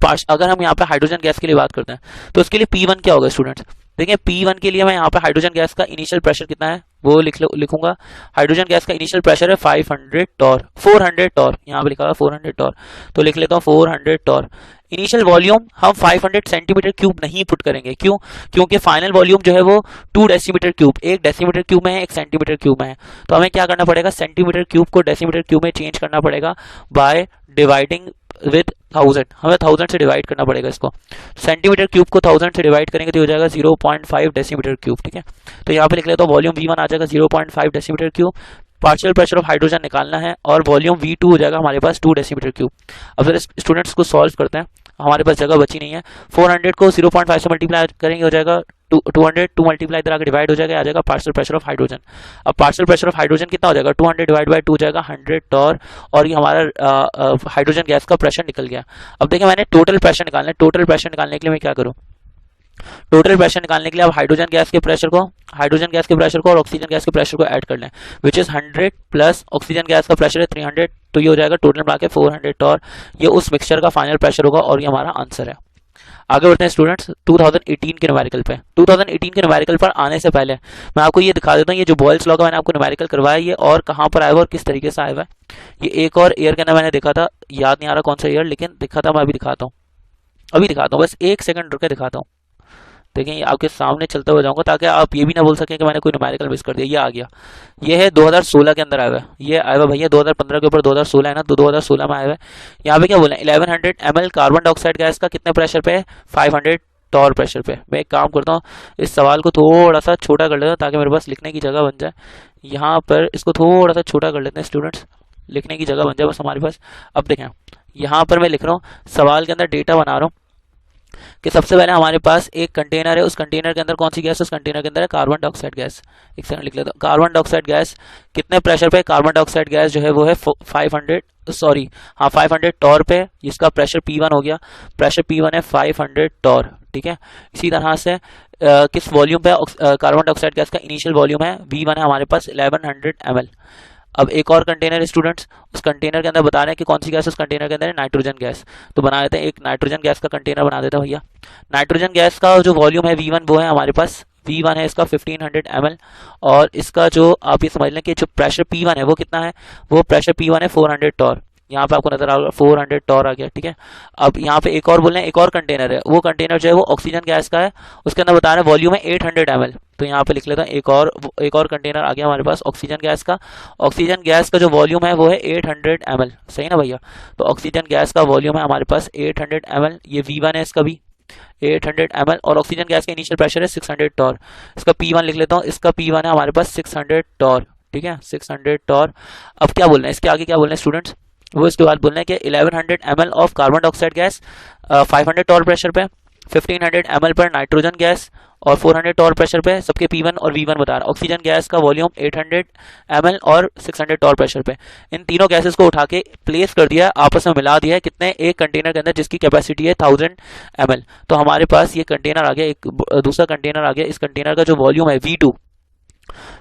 हम यहाँ पे हाइड्रोजन गैस के लिए बात करते हैं तो उसके लिए P1 क्या होगा स्टूडेंट्स। देखिए P1 के लिए मैं यहाँ पे हाइड्रोजन गैस का इनिशियल प्रेशर कितना है वो लिखूंगा। हाइड्रोजन गैस का इनिशियल प्रेशर है 500 टॉर, 400 टॉर, यहाँ पे लिखा हुआ 400 टॉर, तो लिख लेता हूँ 400 टॉर। इनिशियल वॉल्यूम हम 500 सेंटीमीटर क्यूब नहीं पुट करेंगे, क्यों, क्योंकि फाइनल वॉल्यूम जो है वो 2 डेसीमीटर क्यूब, एक डेसीमीटर क्यूब में है, एक सेंटीमीटर क्यूब में है, तो हमें क्या करना पड़ेगा, सेंटीमीटर क्यूब को डेसीमीटर क्यूब में चेंज करना पड़ेगा बाय डिवाइडिंग विद 1000, हमें 1000 से डिवाइड करना पड़ेगा इसको। सेंटीमीटर क्यूब को 1000 से डिवाइड करेंगे तो हो जाएगा 0.5 डेसीमीटर क्यूब, ठीक है। तो यहाँ पे लिख लेता हूँ वॉल्यूम V1 आ जाएगा 0.5 decimetre cube, partial pressure of hydrogen निकालना है, और वॉल्यूम V2 हो जाएगा हमारे पास 2 डेसीमीटर क्यूब। अब फिर स्टूडेंट्स को सॉल्व करते हैं, हमारे पास जगह बची नहीं है। 400 को 0.5 से मल्टीप्लाई करेंगे हो जाएगा 200, 2 मल्टीप्लाई इधर आगे डिवाइड हो जाएगा, आ जाएगा पार्शियल प्रेशर ऑफ हाइड्रोजन। अब पार्शियल प्रेशर ऑफ हाइड्रोजन कितना हो जाएगा, 200 डिवाइड बाई 2 हो जाएगा 100 टॉर, और ये हमारा हाइड्रोजन गैस का प्रेशर निकल गया। अब देखिए मैंने टोटल प्रेशर निकालना है, टोटल प्रेशर निकालने के लिए मैं क्या करूँ, टोटल प्रेशर निकालने के लिए आप हाइड्रोजन गैस के प्रेशर को और ऑक्सीजन गैस के प्रेशर को ऐड कर लें, which is 100 plus oxygen gas का प्रेशर है 300, तो ये हो जाएगा टोटल मिला के 400 टॉर, ये उस मिक्सचर का फाइनल प्रेशर होगा, और ये हमारा आंसर है। आगे बढ़ते हैं स्टूडेंट्स 2018 के न्यूमेरिकल पे। 2018 के न्यूमेरिकल पर आने से पहले मैं आपको ये दिखा देता हूँ, ये जो बॉयल्स लॉ का मैंने आपको न्यूमेरिकल करवाया ये और कहाँ पर आया हुआ और किस तरीके से आया हुआ है। ये एक और ईयर के अंदर मैंने देखा था, याद नहीं आ रहा कौन सा ईयर, लेकिन दिखा था, मैं अभी दिखाता हूँ, बस 1 सेकंड रुक के दिखाता हूँ। देखें ये आपके सामने चलता हुआ जाऊंगा ताकि आप ये भी ना बोल सकें कि मैंने कोई न्यूमेरिकल मिस कर दिया। ये आ गया, ये है 2016 के अंदर आया हुआ है, ये आया हुआ भैया 2015 के ऊपर 2016 है ना, तो 2016 में आया हुआ है। यहाँ पे क्या बोले 1100 ml कार्बन डाइऑक्साइड गैस का कितने प्रेशर पे है, 500 टॉर प्रेशर पे। मैं एक काम करता हूँ, इस सवाल को थोड़ा सा छोटा कर लेता हूँ ताकि मेरे पास लिखने की जगह बन जाए। यहाँ पर इसको थोड़ा सा छोटा कर लेते हैं स्टूडेंट्स, लिखने की जगह बन जाए बस हमारे पास। अब देखें यहाँ पर मैं लिख रहा हूँ, सवाल के अंदर डेटा बना रहा हूँ कि सबसे पहले हमारे पास एक कंटेनर है, उस कंटेनर के अंदर कौन सी गैस है, उस कंटेनर के अंदर है कार्बन डाइऑक्साइड गैस। एक सेकंड लिख लेता हूँ, कार्बन डाइऑक्साइड गैस कितने प्रेशर पे, कार्बन डाइऑक्साइड गैस जो है वो है 500 टॉर पे, जिसका प्रेशर P1 हो गया, प्रेशर P1 है 500 टॉर, ठीक है। इसी तरह से किस वॉल्यूम पे कार्बन डाइऑक्साइड गैस का इनिशियल वॉल्यूम है V1 है हमारे पास 1100 ml। अब एक और कंटेनर स्टूडेंट्स, उस कंटेनर के अंदर बता रहे हैं कि कौन सी गैस, उस कंटेनर के अंदर है नाइट्रोजन गैस, तो बना देते हैं एक नाइट्रोजन गैस का कंटेनर बना देता हूँ भैया। नाइट्रोजन गैस का जो वॉल्यूम है V1 वो है हमारे पास, V1 है इसका 1500 ml, और इसका जो आप ये समझ लें कि जो प्रेशर P1 है वो कितना है, वो प्रेशर P1 है 400 टॉर, यहाँ पे आपको नजर आ रहा है 400 टॉर आ गया, ठीक है। अब यहाँ पे एक और बोल रहे हैं, एक और कंटेनर है, वो कंटेनर जो है वो ऑक्सीजन गैस का है, उसके अंदर बता रहे हैं वॉल्यूम है 800 ml, तो यहाँ पे लिख लेता हूँ एक और कंटेनर आ गया हमारे पास ऑक्सीजन गैस का। ऑक्सीजन गैस का जो वॉल्यूम है वो है 800 ml, सही ना भैया। तो ऑक्सीजन गैस का वॉल्यूम है हमारे पास 800 ml, ये V1 है इसका भी 800 ml, और ऑक्सीजन गैस का इनिशियल प्रेशर है 600 टॉर। इसका P1 लिख लेता हूँ, इसका P1 है हमारे पास 600 टॉर, ठीक है, 600 टॉर। अब क्या बोल रहे हैं, इसके आगे क्या बोल रहे हैं स्टूडेंट्स, वो इसके बाद बोल रहे हैं कि 1100 ml of carbon dioxide gas 500 torr pressure पे, 1500 ml पर नाइट्रोजन गैस और 400 टॉर प्रेशर पे, सबके P1 और V1 बता रहा है। ऑक्सीजन गैस का वॉल्यूम 800 ml और 600 टॉर प्रेशर पे। इन तीनों गैसेस को उठा के प्लेस कर दिया, आपस में मिला दिया है, कितने, एक कंटेनर के अंदर जिसकी कैपेसिटी है 1000 ml। तो हमारे पास ये कंटेनर आ गया, एक दूसरा कंटेनर आ गया, इस कंटेनर का जो वॉल्यूम है V2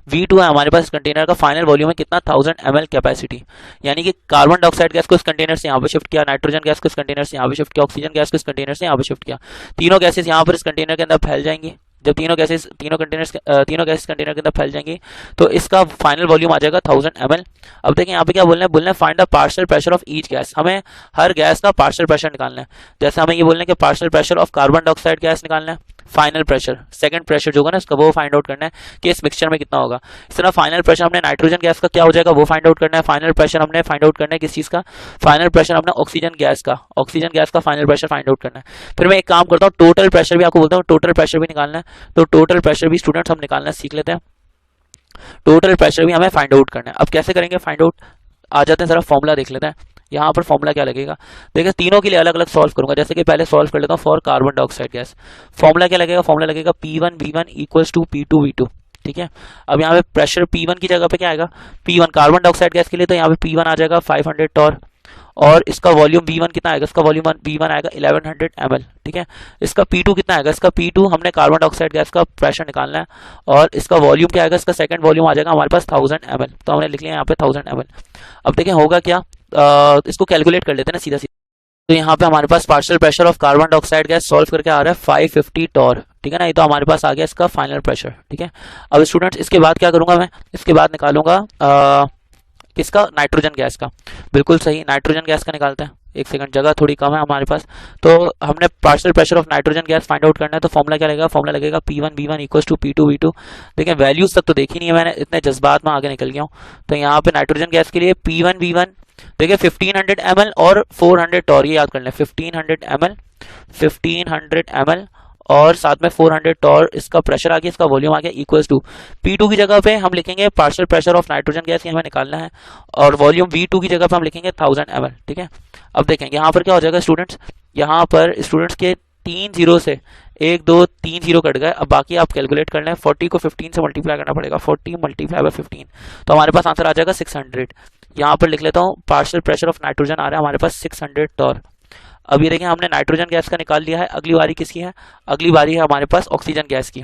V2 है हमारे पास इस कंटेनर का फाइनल वॉल्यूम है कितना 1000 ml कैपेसिटी, यानी कि कार्बन डाइऑक्साइड गैस को इस कंटेनर से यहाँ पे शिफ्ट किया, नाइट्रोजन गैस को इस कंटेनर से यहाँ पे शिफ्ट किया, ऑक्सीजन गैस को इस कंटेनर से यहाँ पे शिफ्ट किया। तीनों गैसेस यहाँ पर इस कंटेनर के अंदर फैल जाएंगी। जब तीनों गैसेस कंटेनर के अंदर फैल जाएंगी तो इसका फाइनल वॉल्यूम आ जाएगा 1000 ml। अब देखें यहाँ पे क्या बोलना है, बोलना है find the partial pressure of each gas. हमें हर गैस का पार्शियल प्रेशर निकालना है। जैसे हमें ये बोलना है कि partial pressure of carbon dioxide gas निकालना है, फाइनल प्रेशर सेकंड प्रेशर जो होगा ना इसका वो फाइंड आउट करना है कि इस मिक्सचर में कितना होगा। इस तरह फाइनल प्रेशर हमने नाइट्रोजन गैस का क्या हो जाएगा वो फाइंड आउट करना है। फाइनल प्रेशर हमने फाइंड आउट करना है किस चीज़ का, फाइनल प्रेशर हमने ऑक्सीजन गैस का फाइनल प्रेशर फाइंड आउट करना है। फिर मैं एक काम करता हूँ, टोटल प्रेशर भी आपको बोलता हूँ, टोटल प्रेशर भी निकालना है। तो टोटल प्रेशर भी स्टूडेंट्स हम निकालना सीख लेते हैं। टोटल प्रेशर भी हमें फाइंड आउट करना है। अब कैसे करेंगे फाइंड आउट, आ जाते हैं जरा फॉर्मूला देख लेते हैं। यहाँ पर फॉर्मूला क्या लगेगा, देखिए तीनों के लिए अलग अलग सॉल्व करूंगा। जैसे कि पहले सॉल्व कर लेता हूँ for carbon dioxide gas. Formula क्या लगेगा, फॉर्मूला लगेगा P1 V1 equals to P2 V2। ठीक है, अब यहाँ पे प्रेशर P1 की जगह पे क्या आएगा, P1 कार्बन डाइऑक्साइड गैस के लिए तो यहाँ पे P1 आ जाएगा 500 टॉर, और इसका वॉल्यूम V1 कितना आएगा, इसका वॉल्यूम V1 आएगा 1100 ml। ठीक है, इसका P2 कितना आएगा, इसका P2 हमने कार्बन डाइऑक्साइड गैस का प्रेशर निकालना है, और इसका वॉल्यूम क्या आएगा, इसका सेकंड वॉल्यूम आ जाएगा हमारे पास 1000 ml। तो हमने लिख लिया यहाँ पे 1000 ml। अब देखें होगा क्या, इसको कैलकुलेट कर लेते हैं ना सीधा सीधा। तो यहाँ पे हमारे पास partial pressure of carbon dioxide gas solve करके आ रहा है 550 टॉर। ठीक है ना, ये तो हमारे पास आ गया इसका फाइनल प्रेशर। ठीक है, अब स्टूडेंट्स इसके बाद क्या करूंगा मैं, इसके बाद निकालूंगा किसका, नाइट्रोजन गैस का। बिल्कुल सही, नाइट्रोजन गैस का निकालते हैं। एक सेकंड, जगह थोड़ी कम है हमारे पास, तो हमने partial pressure of nitrogen gas find out करना है। तो फॉर्मूला क्या लगेगा, फॉर्मूला लगेगा P1 V1 equals to P2 V2। देखिए वैल्यूज तक तो देखी नहीं है मैंने, इतने जज्बात में आगे निकल गया हूँ। तो यहाँ पे नाइट्रोजन गैस के लिए P1 V1 देखिए 1500 ml और 400 टॉर, ये याद कर लें 1500 ml और साथ में 400 टॉर इसका प्रेशर आ गया, इसका वॉल्यूम आ गया इक्वल्स टू P2 की जगह पे हम लिखेंगे partial pressure of nitrogen gas, ये हमें निकालना है, और वॉल्यूम V2 की जगह पे हम लिखेंगे 1000 ml। ठीक है, अब देखेंगे यहाँ पर क्या हो जाएगा स्टूडेंट्स, यहाँ पर स्टूडेंट्स के 3 जीरो से 1 2 3 जीरो कट गए। अब बाकी आप कैलकुलेट कर लें, 40 को 15 से मल्टीप्लाई करना पड़ेगा, 40 मल्टीप्लाई बाय 15, तो हमारे पास आंसर आ जाएगा 600। यहाँ पर लिख लेता हूँ पार्शियल प्रेशर ऑफ नाइट्रोजन आ रहा है हमारे पास 600 टॉर। अब ये देखें हमने नाइट्रोजन गैस का निकाल लिया है। अगली बारी किसकी है, अगली बारी है हमारे पास ऑक्सीजन गैस की।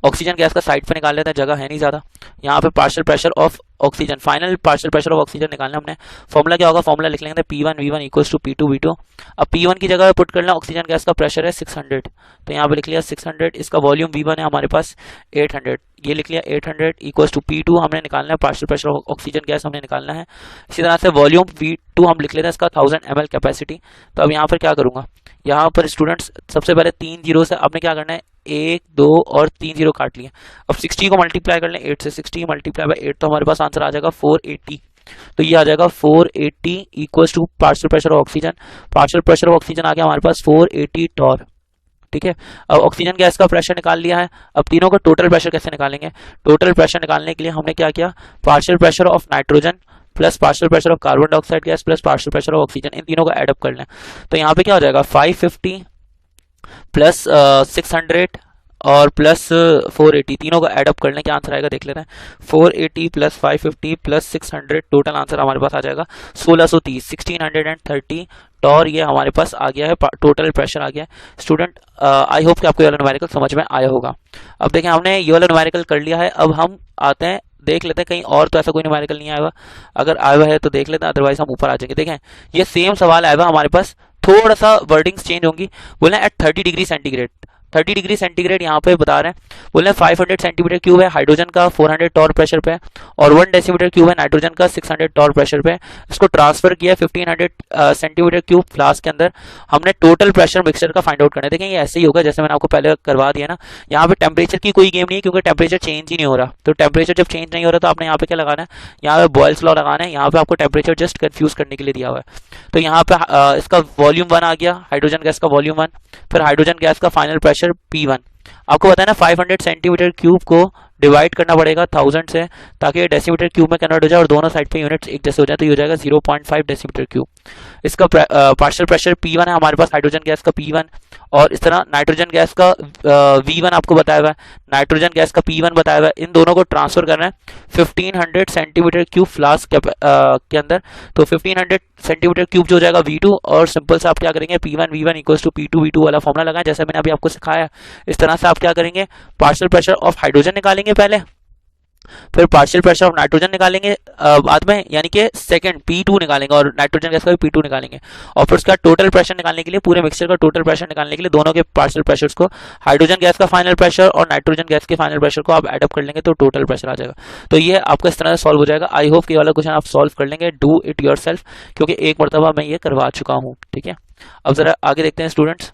ऑक्सीजन गैस का साइड पे निकाल लेते हैं, जगह है नहीं ज़्यादा। यहाँ पे partial pressure of oxygen, final partial pressure of oxygen निकालना हमने। फॉर्मूला क्या होगा, फॉर्मूला लिख लेंगे P1 V1 equals to P2 V2। अब P1 की जगह पुट करना, ऑक्सीजन गैस का प्रेशर है 600, तो यहाँ पे लिख लिया 600। इसका वॉल्यूम V1 है हमारे पास 800, ये लिख लिया 800 इक्वल्स टू P2 हमने निकालना है, partial pressure of oxygen gas हमने निकालना है। इसी तरह से वॉल्यूम V2 हम लिख लेते हैं इसका 1000 ml कैपेसिटी। तो अब यहाँ पर क्या करूँगा, यहाँ पर स्टूडेंट्स सबसे पहले 3 जीरो से आपने क्या करना है, 1 2 और 3 जीरो काट लिए। अब 60 को मल्टीप्लाई कर लें 8 से, 60 मल्टीप्लाई बाय 8, तो हमारे पास आंसर आ जाएगा 480। तो ये आ जाएगा 480 equals to partial pressure of oxygen. Partial pressure of oxygen आ गया हमारे पास 480 टॉर। ठीक है, अब ऑक्सीजन गैस का प्रेशर निकाल लिया है। अब तीनों का टोटल प्रेशर कैसे निकालेंगे, टोटल प्रेशर निकालने के लिए हमने क्या किया, partial pressure of nitrogen plus partial pressure of carbon dioxide gas plus partial pressure of oxygen, इन तीनों का एडअप कर लें। तो यहाँ पे क्या हो जाएगा 550 प्लस 600 और प्लस 480, तीनों का एडअप कर लें, क्या आंसर आएगा देख लेते हैं। 480 प्लस 550 प्लस 600, टोटल आंसर हमारे पास आ जाएगा 1630, 1630 टॉर, ये हमारे पास आ गया है, टोटल प्रेशर आ गया है। स्टूडेंट आई होप कि आपको ये वाला न्यूमेरिकल समझ में आया होगा। अब देखें हमने ये वाला न्यूमेरिकल कर लिया है, अब हम आते हैं देख लेते हैं कहीं और तो ऐसा कोई न्यूमेरिकल नहीं आया हुआ, अगर आया हुआ है तो देख लेते हैं, अदरवाइज हम ऊपर आ जाएंगे। देखें ये सेम सवाल आया हुआ हमारे पास, थोड़ा सा वर्डिंग्स चेंज होंगी। बोले at 30 degree centigrade, 30 degree centigrade यहाँ पे बता रहे हैं, बोले 500 सेंटीमीटर क्यूब है हाइड्रोजन का 400 टॉर प्रेशर पे, और 1 डेसीमीटर क्यूब है नाइट्रोजन का 600 टॉर प्रेशर पे। इसको ट्रांसफर किया 1500 सेंटीमीटर क्यूब फ्लास्क के अंदर। हमने टोटल प्रेशर मिक्सचर का फाइंड आउट करना है। देखें ये ऐसे ही होगा जैसे मैंने आपको पहले करवा दिया ना, यहाँ पे टेम्परेचर की कोई गेम नहीं है क्योंकि टेम्परेचर चेंज ही नहीं हो रहा। तो टेम्परेचर जब चेंज नहीं हो रहा तो आपने यहाँ पे क्या लगाना है, यहाँ पे बॉयल्स लॉ लगाना है। यहाँ पे आपको टेम्परेचर जस्ट कंफ्यूज करने के लिए दिया हुआ है। तो यहाँ पे इसका वॉल्यूम 1 आ गया, हाइड्रोजन गैस का वॉल्यूम 1, फिर हाइड्रोजन गैस का फाइनल प्रेशर P1। आपको पता है ना 500 सेंटीमीटर क्यूब को डिवाइड करना पड़ेगा 1000 से, ताकि ये डेसीमीटर क्यूब में कन्वर्ट हो जाए और दोनों साइड पे यूनिट्स एक जैसे हो जाए, तो ये हो जाएगा 0.5 डेसीमीटर क्यूब। इसका पार्शियल प्रेशर P1 है हमारे पास हाइड्रोजन गैस का P1, और इस तरह नाइट्रोजन गैस का V1 आपको बताया हुआ है, नाइट्रोजन गैस का P1 बताया हुआ है। इन दोनों को ट्रांसफर करना है 1500 सेंटीमीटर क्यूब फ्लास्क के अंदर। तो 1500 सेंटीमीटर क्यूब जो हो जाएगा V2, और सिंपल से आप क्या करेंगे P1 V1 equals to P2 V2 वाला फॉर्मूला लगाएं, जैसे मैंने अभी आपको सिखाया। इस तरह से आप क्या करेंगे, पार्शियल प्रेशर ऑफ हाइड्रोजन निकालेंगे पहले, फिर पार्शियल प्रेशर ऑफ नाइट्रोजन निकालेंगे बाद में, यानी कि सेकंड P2 निकालेंगे, और नाइट्रोजन गैस का भी P2 निकालेंगे। और फिर उसका टोटल प्रेशर निकालने के लिए, पूरे मिक्सचर का टोटल प्रेशर निकालने के लिए दोनों के पार्शियल प्रेशर्स को, हाइड्रोजन गैस का फाइनल प्रेशर और नाइट्रोजन गैस के फाइनल प्रेशर को आप एडअप कर लेंगे तो टोटल प्रेशर आ जाएगा। तो ये आपका इस तरह से सॉल्व हो जाएगा। आई होप कि ये वाला क्वेश्चन आप सॉल्व कर लेंगे, डू इट योरसेल्फ, क्योंकि एक मरतबा मैं ये करवा चुका हूँ। ठीक है, अब जरा आगे देखते हैं स्टूडेंट्स।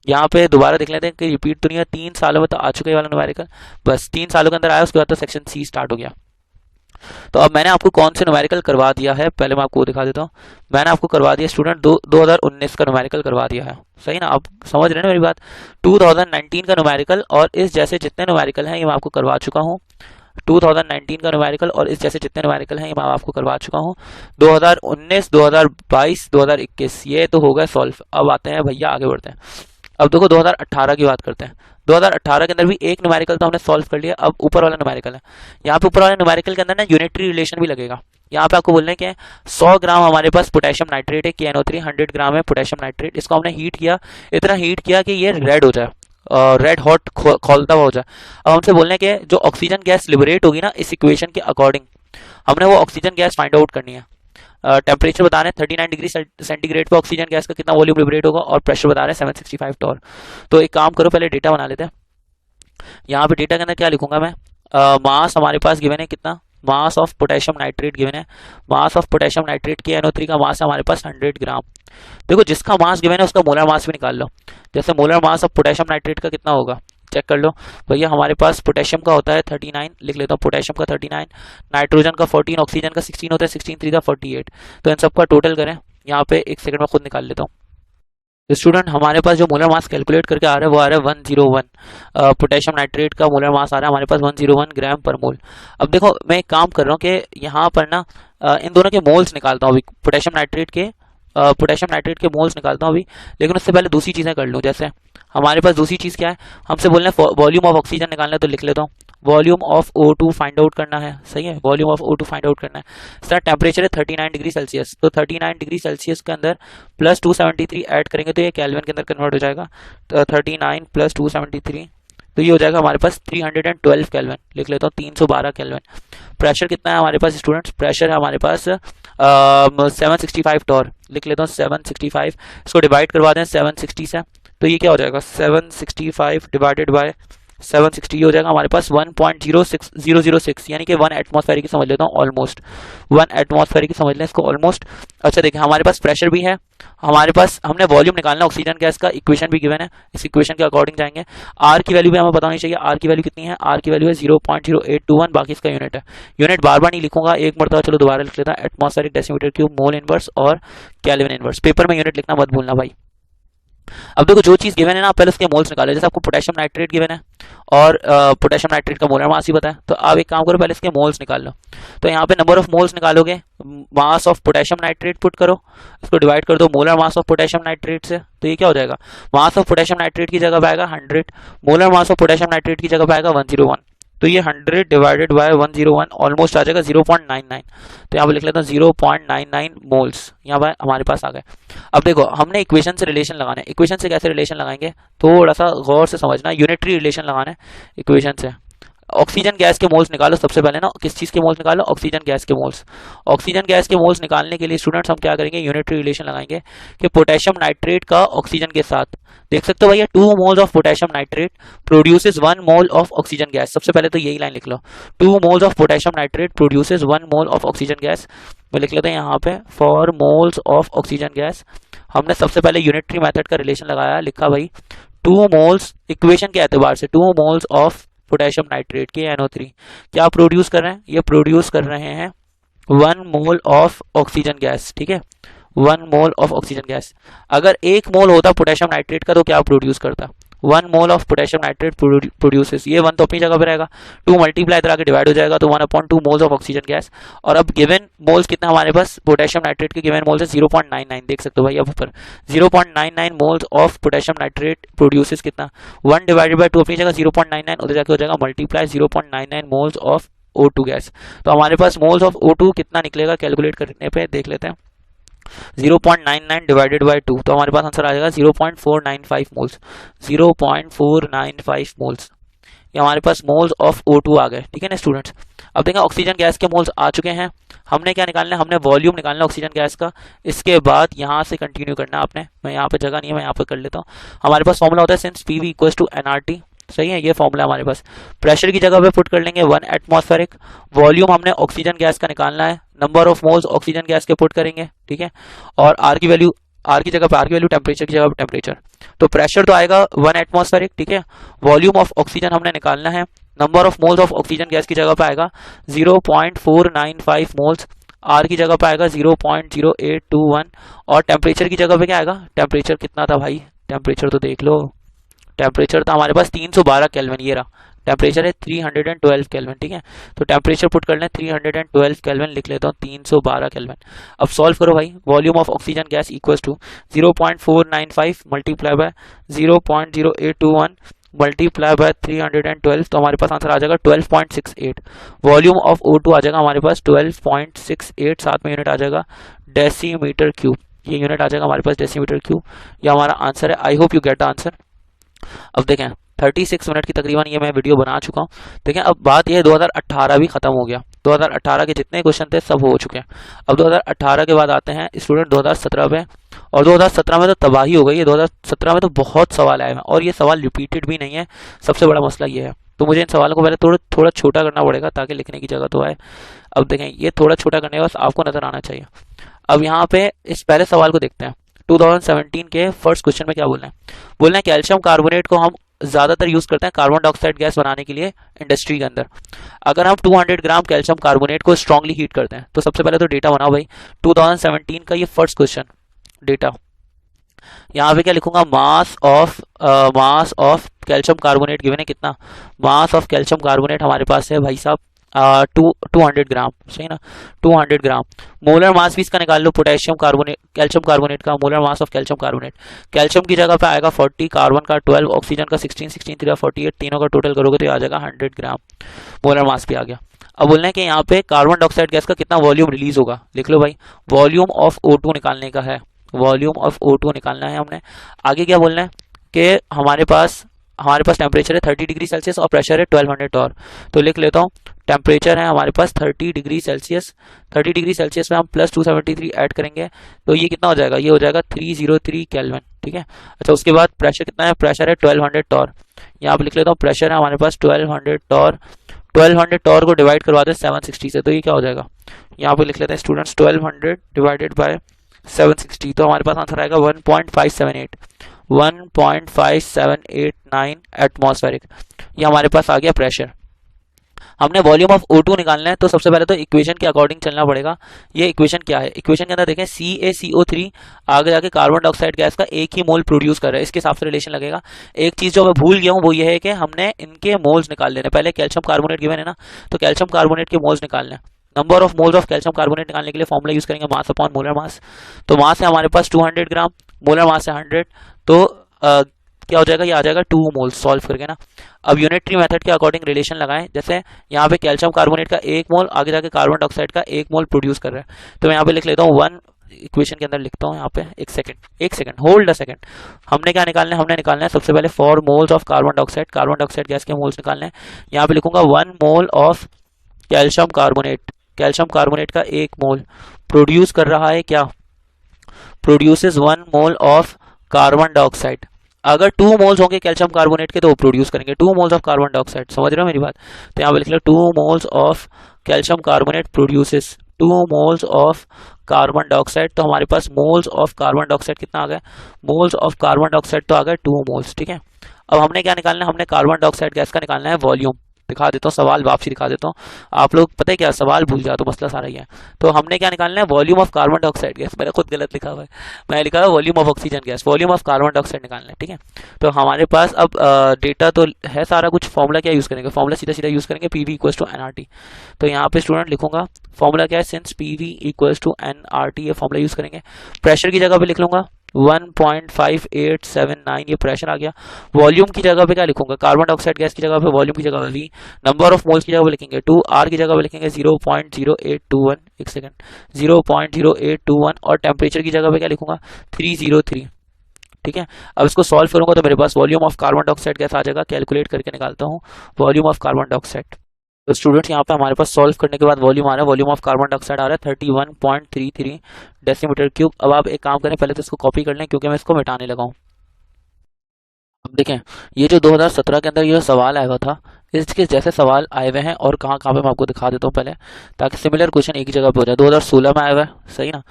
यहाँ पे दोबारा देख लेते हैं कि रिपीट तो नहीं है, 3 सालों में तो आ चुका है वाला न्यूमेरिकल, बस 3 सालों के अंदर आया, उसके बाद तो सेक्शन सी स्टार्ट हो गया। तो अब मैंने आपको कौन से न्यूमेरिकल करवा दिया है, पहले मैं आपको दिखा देता हूँ। मैंने आपको करवा दिया स्टूडेंट 2019 का न्यूमेरिकल करवा दिया है, सही ना, आप समझ रहे हैं ना मेरी बात। 2019 का न्यूमेरिकल और इस जैसे जितने न्यूमेरिकल हैं ये मैं आपको करवा चुका हूँ। 2019 का न्यूमेरिकल और इस जैसे जितने न्यूमेरिकल हैं ये मैं आपको करवा चुका हूँ। 2019, 2022, 2021 ये तो हो गया सॉल्व। अब आते हैं भैया, आगे बढ़ते हैं। अब देखो 2018 की बात करते हैं। 2018 के अंदर भी एक न्यूमेरिकल तो हमने सॉल्व कर लिया। अब ऊपर वाला न्यूमेरिकल है, यहाँ पे ऊपर वाले न्यूमेरिकल के अंदर ना यूनिटरी रिलेशन भी लगेगा। यहाँ पे आपको बोलना है कि 100 ग्राम हमारे पास पोटेशियम नाइट्रेट है, KNO3, 100 ग्राम है पोटेशियम नाइट्रेट। इसको हमने हीट किया, इतना हीट किया कि ये रेड हो जाए, रेड हॉट खोलता हुआ हो जाए। अब हमसे बोलने के जो ऑक्सीजन गैस लिबरेट होगी ना इस इक्वेशन के अकॉर्डिंग, हमने वो ऑक्सीजन गैस फाइंड आउट करनी है। टेम्परेचर बता रहे हैं 39 डिग्री सेंटीग्रेड पे ऑक्सीजन गैस का कितना वॉल्यूम लिबरेट होगा, और प्रेशर बता रहे हैं 765 टॉर। तो एक काम करो, पहले डेटा बना लेते हैं। यहाँ पे डेटा के अंदर क्या लिखूंगा मैं, मास हमारे पास गिवन है कितना, mass of potassium nitrate given है। Mass of potassium nitrate KNO3 का मास है हमारे पास 100 ग्राम। देखो जिसका मास गिवन है उसका मोलर मास भी निकाल लो। जैसे molar mass of potassium nitrate का कितना होगा, चेक कर लो भैया। हमारे पास पोटेशियम का होता है 39, लिख लेता हूँ पोटेशियम का 39, नाइट्रोजन का 14, ऑक्सीजन का 16 होता है, 16 3 का 48। तो इन सबका टोटल करें, यहाँ पे एक सेकंड में खुद निकाल लेता हूँ। स्टूडेंट हमारे पास जो मोलर मास कैलकुलेट करके आ रहा है वो आ रहा है 101। पोटेशियम नाइट्रेट का मोलर मास आ रहा है हमारे पास 101 ग्राम पर मोल। अब देखो मैं एक काम कर रहा हूँ कि यहाँ पर ना इन दोनों के मोल्स निकालता हूँ अभी, पोटेशियम नाइट्रेट के मोल्स निकालता हूँ अभी। लेकिन उससे पहले दूसरी चीज़ें कर लूँ। जैसे हमारे पास दूसरी चीज़ क्या है, हमसे बोलना है वॉल्यूम ऑफ ऑक्सीजन निकालना है, तो लिख लेता हूँ volume of O2 find out करना है, सही है, volume of O2 find out करना है। सर टेम्परेचर है 39 डिग्री सेल्सियस, तो 39 डिग्री सेल्सियस के अंदर प्लस 273 ऐड करेंगे तो ये केल्विन के अंदर कन्वर्ट हो जाएगा। तो 39 प्लस 273 तो ये हो जाएगा हमारे पास 312 केल्विन, लिख लेता हूँ 312 केल्विन। प्रेशर कितना है हमारे पास स्टूडेंट्स, प्रेशर है हमारे पास 765 टॉर, लिख लेता हूँ 765। इसको डिवाइड करवा दें 760 से, तो ये क्या हो जाएगा 765 डिवाइडेड बाय 760 हो जाएगा हमारे पास 1.06006, यानी कि 1 एटमॉस्फेयर की समझ लेता हूँ, ऑलमोस्ट 1 एटमॉस्फेयर की समझ लें इसको ऑलमोस्ट। अच्छा देखिए हमारे पास प्रेशर भी है, हमारे पास हमने वॉल्यूम निकालना ऑक्सीजन गैस का, इक्वेशन भी गिवन है, इस इक्वेशन के अकॉर्डिंग जाएंगे। आर की वैल्यू भी हमें पता होनी चाहिए, आर की वैल्यू कितनी है, आर की वैल्यू है 0.0821, बाकी इसका यूनिट है। यूनिट बार बार नहीं लिखूंगा, एक मरतबा चलो दोबारा लिख लेता हूँ, atmospheric decimetre cube, mole inverse और केल्विन इनवर्स। पेपर में यूनिट लिखना मत भूलना भाई। अब देखो जो चीज़ गिवन है ना पहले उसके मोल्स निकालो। जैसे आपको पोटेशियम नाइट्रेट गिवन है और पोटेशियम नाइट्रेट का मोलर मास ही पता है, तो आप एक काम करो पहले इसके मोल्स निकाल लो। तो यहाँ पे नंबर ऑफ मोल्स निकालोगे, मास ऑफ पोटेशियम नाइट्रेट पुट करो, इसको डिवाइड कर दो molar mass of potassium nitrate से, तो ये क्या हो जाएगा, मास ऑफ पोटेशियम नाइट्रेट की जगह पाएगा 100, molar mass of potassium nitrate की जगह पाएगा 101। तो ये 100 डिवाइडेड बाय 101 ऑलमोस्ट आ जाएगा 0.99। तो यहाँ पे लिख लेता हूँ 0.99 मोल्स, यहाँ पर हमारे पास आ गए। अब देखो हमने इक्वेशन से रिलेशन लगाना है, इक्वेशन से कैसे रिलेशन लगाएंगे थोड़ा सा गौर से समझना, यूनिटरी रिलेशन लगाना है इक्वेशन से। ऑक्सीजन गैस के मोल्स निकालो सबसे पहले ना, किस चीज़ के मोल्स निकालो, ऑक्सीजन गैस के मोल्स। ऑक्सीजन गैस के मोल्स निकालने के लिए स्टूडेंट्स हम क्या करेंगे, यूनिटरी रिलेशन लगाएंगे कि पोटेशियम नाइट्रेट का ऑक्सीजन के साथ, देख सकते हो भैया 2 moles of potassium nitrate produces 1 mole of oxygen gas. सबसे पहले तो यही लाइन लिख लो, 2 moles of potassium nitrate produces 1 mole of oxygen gas. मैं लिख लेते हैं यहाँ पे for moles of oxygen gas. हमने सबसे पहले यूनिटरी मेथड का रिलेशन लगाया, लिखा भाई 2 मोल्स, इक्वेशन के एतबार से 2 मोल्स ऑफ पोटेशियम नाइट्रेट के NO3 क्या प्रोड्यूस कर रहे हैं, ये प्रोड्यूस कर रहे हैं 1 मोल ऑफ ऑक्सीजन गैस, ठीक है 1 मोल ऑफ ऑक्सीजन गैस। अगर 1 मोल होता पोटेशियम नाइट्रेट का तो क्या प्रोड्यूस करता, 1 mole of potassium nitrate produces, ये 1 तो अपनी जगह पे रहेगा, 2 मल्टीप्लाई इधर आके डिवाइड हो जाएगा तो 1/2 मोल्स ऑफ ऑक्सीजन गैस। और अब गिवन मोल्स कितना हमारे पास पोटेशियम नाइट्रेट के गिवन मोल्स है 0.99, देख सकते हो भाई अब ऊपर 0.99 moles of potassium nitrate produces कितना, 1 डिवाइडेड बाय 2 अपनी जगह 0.99, उधर जाके हो जाएगा multiply 0.99 moles of O2 gas. तो हमारे पास मोल्स ऑफ O2 कितना निकलेगा कैलकुलेट करने पे देख लेते हैं, 0.99 डिवाइडेड बाय 2, तो हमारे पास आंसर आ जाएगा 0.495 मोल्स, 0.495 मोल्स, ये हमारे पास मोल्स ऑफ O2 आ गए। ठीक है ना स्टूडेंट्स। अब देखें ऑक्सीजन गैस के मोल्स आ चुके हैं, हमने क्या निकालना है, हमने वॉल्यूम निकालना है ऑक्सीजन गैस का। इसके बाद यहाँ से कंटिन्यू करना है आपने, मैं यहाँ पे जगह नहीं है मैं यहाँ पे कर लेता हूँ। हमारे पास फॉर्मूला होता है since PV equals to nRT, सही है, ये फॉर्मूला हमारे पास। प्रेशर की जगह पे पुट कर लेंगे 1 एटमॉस्फेरिक, वॉल्यूम हमने ऑक्सीजन गैस का निकालना है, number of moles oxygen gas के पुट करेंगे, ठीक है, और आर की वैल्यू, आर की जगह पे आर की वैल्यू, टेम्परेचर की जगह पे टेम्परेचर। तो प्रेशर तो आएगा 1 एटमॉस्फेरिक, ठीक है, वॉल्यूम ऑफ ऑक्सीजन हमने निकालना है, number of moles of oxygen gas की जगह पे आएगा 0.495 मोल्स, आर की जगह पे आएगा 0.0821, और टेम्परेचर की जगह पे क्या आएगा, टेम्परेचर कितना था भाई, टेम्परेचर तो देख लो, टेम्परेचर था हमारे पास 312 केल्विन, ये रहा टेम्परेचर है 312 केल्विन, ठीक है। तो टेम्परेचर पुट कर लें 312 केल्विन, लिख लेता हूँ 312 केल्विन। अब सॉल्व करो भाई, volume of oxygen gas equals to 0.495 multiply by 0.0821 multiply by 312, तो हमारे पास आंसर आ जाएगा 12.68। वॉल्यूम ऑफ O2 आ जाएगा हमारे पास 12.68, साथ में यूनिट आ जाएगा डेसीमीटर क्यूब, ये यूनिट आ जाएगा हमारे पास डेसीमीटर क्यूब, ये हमारा आंसर है। I hope you get the answer. अब देखें 36 मिनट की तकरीबन ये मैं वीडियो बना चुका हूँ। देखें अब बात यह है 2018 भी खत्म हो गया, 2018 के जितने क्वेश्चन थे सब हो चुके हैं। अब 2018 के बाद आते हैं स्टूडेंट 2017 पे, और 2017 में तो तबाही हो गई है, 2017 में तो बहुत सवाल आए हैं और ये सवाल रिपीटेड भी नहीं है, सबसे बड़ा मसला ये है। तो मुझे इन सवालों को पहले थोड़ा छोटा करना पड़ेगा ताकि लिखने की जगह तो आए। अब देखें ये थोड़ा छोटा करने के बाद आपको नजर आना चाहिए। अब यहाँ पे इस पहले सवाल को देखते हैं, 2017 के फर्स्ट क्वेश्चन में क्या बोलना है, बोलना है कैल्शियम कार्बोनेट को हम ज़्यादातर यूज़ करते हैं कार्बन डाइऑक्साइड गैस बनाने के लिए इंडस्ट्री के अंदर। अगर हम 200 ग्राम कैल्शियम कार्बोनेट को स्ट्रांगली हीट करते हैं, तो सबसे पहले तो डेटा बनाओ भाई 2017 का ये फर्स्ट क्वेश्चन डेटा। यहाँ पे क्या लिखूंगा, mass of calcium carbonate given है कितना, मास ऑफ कैल्शियम कार्बोनेट हमारे पास है भाई साहब 200 ग्राम, सही ना, 200 ग्राम। मोलर मास भी इसका निकाल लो, पोटेशियम कार्बोनेट कैल्शियम कार्बोनेट का molar mass of calcium carbonate, calcium की जगह पे आएगा 40, कार्बन का 12, ऑक्सीजन का 16, 16 3 48, तीनों का टोटल करोगे तो ये आ जाएगा 100 ग्राम, मोलर मास भी आ गया। अब बोलना है कि यहाँ पे कार्बन डाइऑक्साइड गैस का कितना वॉल्यूम रिलीज होगा, लिख लो भाई, वॉल्यूम ऑफ O2 निकालने का है, वॉल्यूम ऑफ O2 निकालना है हमने। आगे क्या बोलना है कि हमारे पास टेम्परेचर है 30 डिग्री सेल्सियस और प्रेशर है 1200 टॉर। तो लिख लेता हूँ, टेम्परेचर है हमारे पास 30 डिग्री सेल्सियस, 30 डिग्री सेल्सियस में हम प्लस 273 ऐड करेंगे तो ये कितना हो जाएगा, ये हो जाएगा 303 केल्विन, ठीक है। अच्छा उसके बाद प्रेशर कितना है, प्रेशर है 1200 टॉर, यहाँ पे लिख लेता हूँ प्रेशर है हमारे पास 1200 टॉर, 1200 टॉर को डिवाइड करवा दें 760 से, तो ये क्या हो जाएगा, यहाँ पे लिख लेते हैं स्टूडेंट्स 1200 डिवाइडेड बाय 760, तो हमारे पास आंसर आएगा 1.5789 एटमॉस्फेरिक, ये हमारे पास आ गया प्रेशर। हमने वॉल्यूम ऑफ O2 निकालना है, तो सबसे पहले तो इक्वेशन के अकॉर्डिंग चलना पड़ेगा। ये इक्वेशन क्या है, इक्वेशन के अंदर देखें CaCO3 आगे जाके कार्बन डाइऑक्साइड गैस का 1 ही मोल प्रोड्यूस कर रहा है, इसके हिसाब से रिलेशन लगेगा। एक चीज जो मैं भूल गया हूँ वो ये है कि हमने इनके मोल्स निकाल लेने, पहले कैल्शियम कार्बोनेट गिवन है ना, तो कैल्शियम कार्बोनेट के मोल्स निकालने हैं। Number of moles of calcium carbonate निकालने के लिए फॉर्मूला यूज करेंगे मास अपॉन मोलर मास। तो मास है हमारे पास 200 ग्राम, मोलर मास है 100, तो क्या हो जाएगा, ये आ जाएगा 2 मोल्स सॉल्व करके ना। अब यूनिटरी मेथड के अकॉर्डिंग रिलेशन लगाएं, जैसे यहाँ पे कैल्शियम कार्बोनेट का 1 मोल आगे जाके कार्बन डाइऑक्साइड का 1 मोल प्रोड्यूस कर रहा है, तो मैं यहाँ पे लिख लेता हूँ 1, इक्वेशन के अंदर लिखता हूँ यहाँ पे, एक सेकंड होल्ड अ सेकंड। हमने क्या निकालना है, हमने निकालना है सबसे पहले 4 moles of carbon dioxide gas के मोल्स निकालने हैं। यहाँ पे लिखूंगा 1 मोल ऑफ कैल्शियम कार्बोनेट का 1 मोल प्रोड्यूस कर रहा है, क्या produces 1 mole of carbon dioxide. अगर 2 मोल्स होंगे कैल्शियम कार्बोनेट के तो वो प्रोड्यूस करेंगे 2 मोल्स ऑफ कार्बन डाइऑक्साइड, समझ रहे हो मेरी बात। तो यहाँ पे लिख लो 2 moles of calcium carbonate produces 2 moles of carbon dioxide, तो हमारे पास मोल्स ऑफ कार्बन डाइऑक्साइड कितना आ गया, मोल्स ऑफ कार्बन डाइऑक्साइड तो आ गया 2 मोल्स, ठीक है। अब हमने क्या निकालना है, हमने कार्बन डाइऑक्साइड गैस का निकालना है वॉल्यूम, दिखा देता हूँ, सवाल वापसी दिखा देता हूँ। आप लोग पता है क्या, सवाल भूल जाओ तो मसला सारा ही है। तो हमने क्या निकालना है, volume of carbon dioxide gas. मैंने खुद गलत लिखा हुआ है, मैं लिखा है volume of oxygen gas, volume of carbon dioxide निकालना है, ठीक है। तो हमारे पास अब डेटा तो है सारा कुछ। फॉर्मूला क्या यूज़ करेंगे, फॉर्मूला सीधा सीधा यूज़ करेंगे, P V equals to N R T. तो यहाँ पे स्टूडेंट लिखूंगा फॉर्मूला क्या है, since P V equals to N R T, ये फॉर्मूला यूज़ करेंगे। प्रेशर की जगह पे लिख लूंगा 1.5879, ये प्रेशर आ गया। वॉल्यूम की जगह पे क्या लिखूंगा, कार्बन डाइऑक्साइड गैस की जगह पे वॉल्यूम की जगह पे वी। नंबर ऑफ मोल्स की जगह पे लिखेंगे 2, आर की जगह पे लिखेंगे 0.0821, एक सेकंड, 0.0821, और टेम्परेचर की जगह पे क्या लिखूंगा 303, ठीक है। अब इसको सॉल्व करूंगा तो मेरे पास volume of carbon dioxide gas आ जाएगा। कैलकुलेट करके निकालता हूँ वॉल्यूम ऑफ कार्बन डाइऑक्साइड। तो स्टूडेंट्स यहाँ पे हमारे पास सॉल्व करने के बाद वॉल्यूम आ रहा है, वॉल्यूम ऑफ कार्बन डाइऑक्साइड आ रहा है 31.33 डेसीमीटर क्यूब। अब आप एक काम करें, पहले तो इसको कॉपी कर लें क्योंकि मैं इसको मिटाने लगा हूँ। अब देखें, ये जो 2017 के अंदर ये सवाल आया हुआ था, इसके जैसे सवाल आए हुए हैं और कहाँ कहाँ पे मैं आपको दिखा देता हूँ पहले, ताकि सिमिलर क्वेश्चन एक ही जगह पे हो जाए। 2016 में आया हुआ है, सही ना।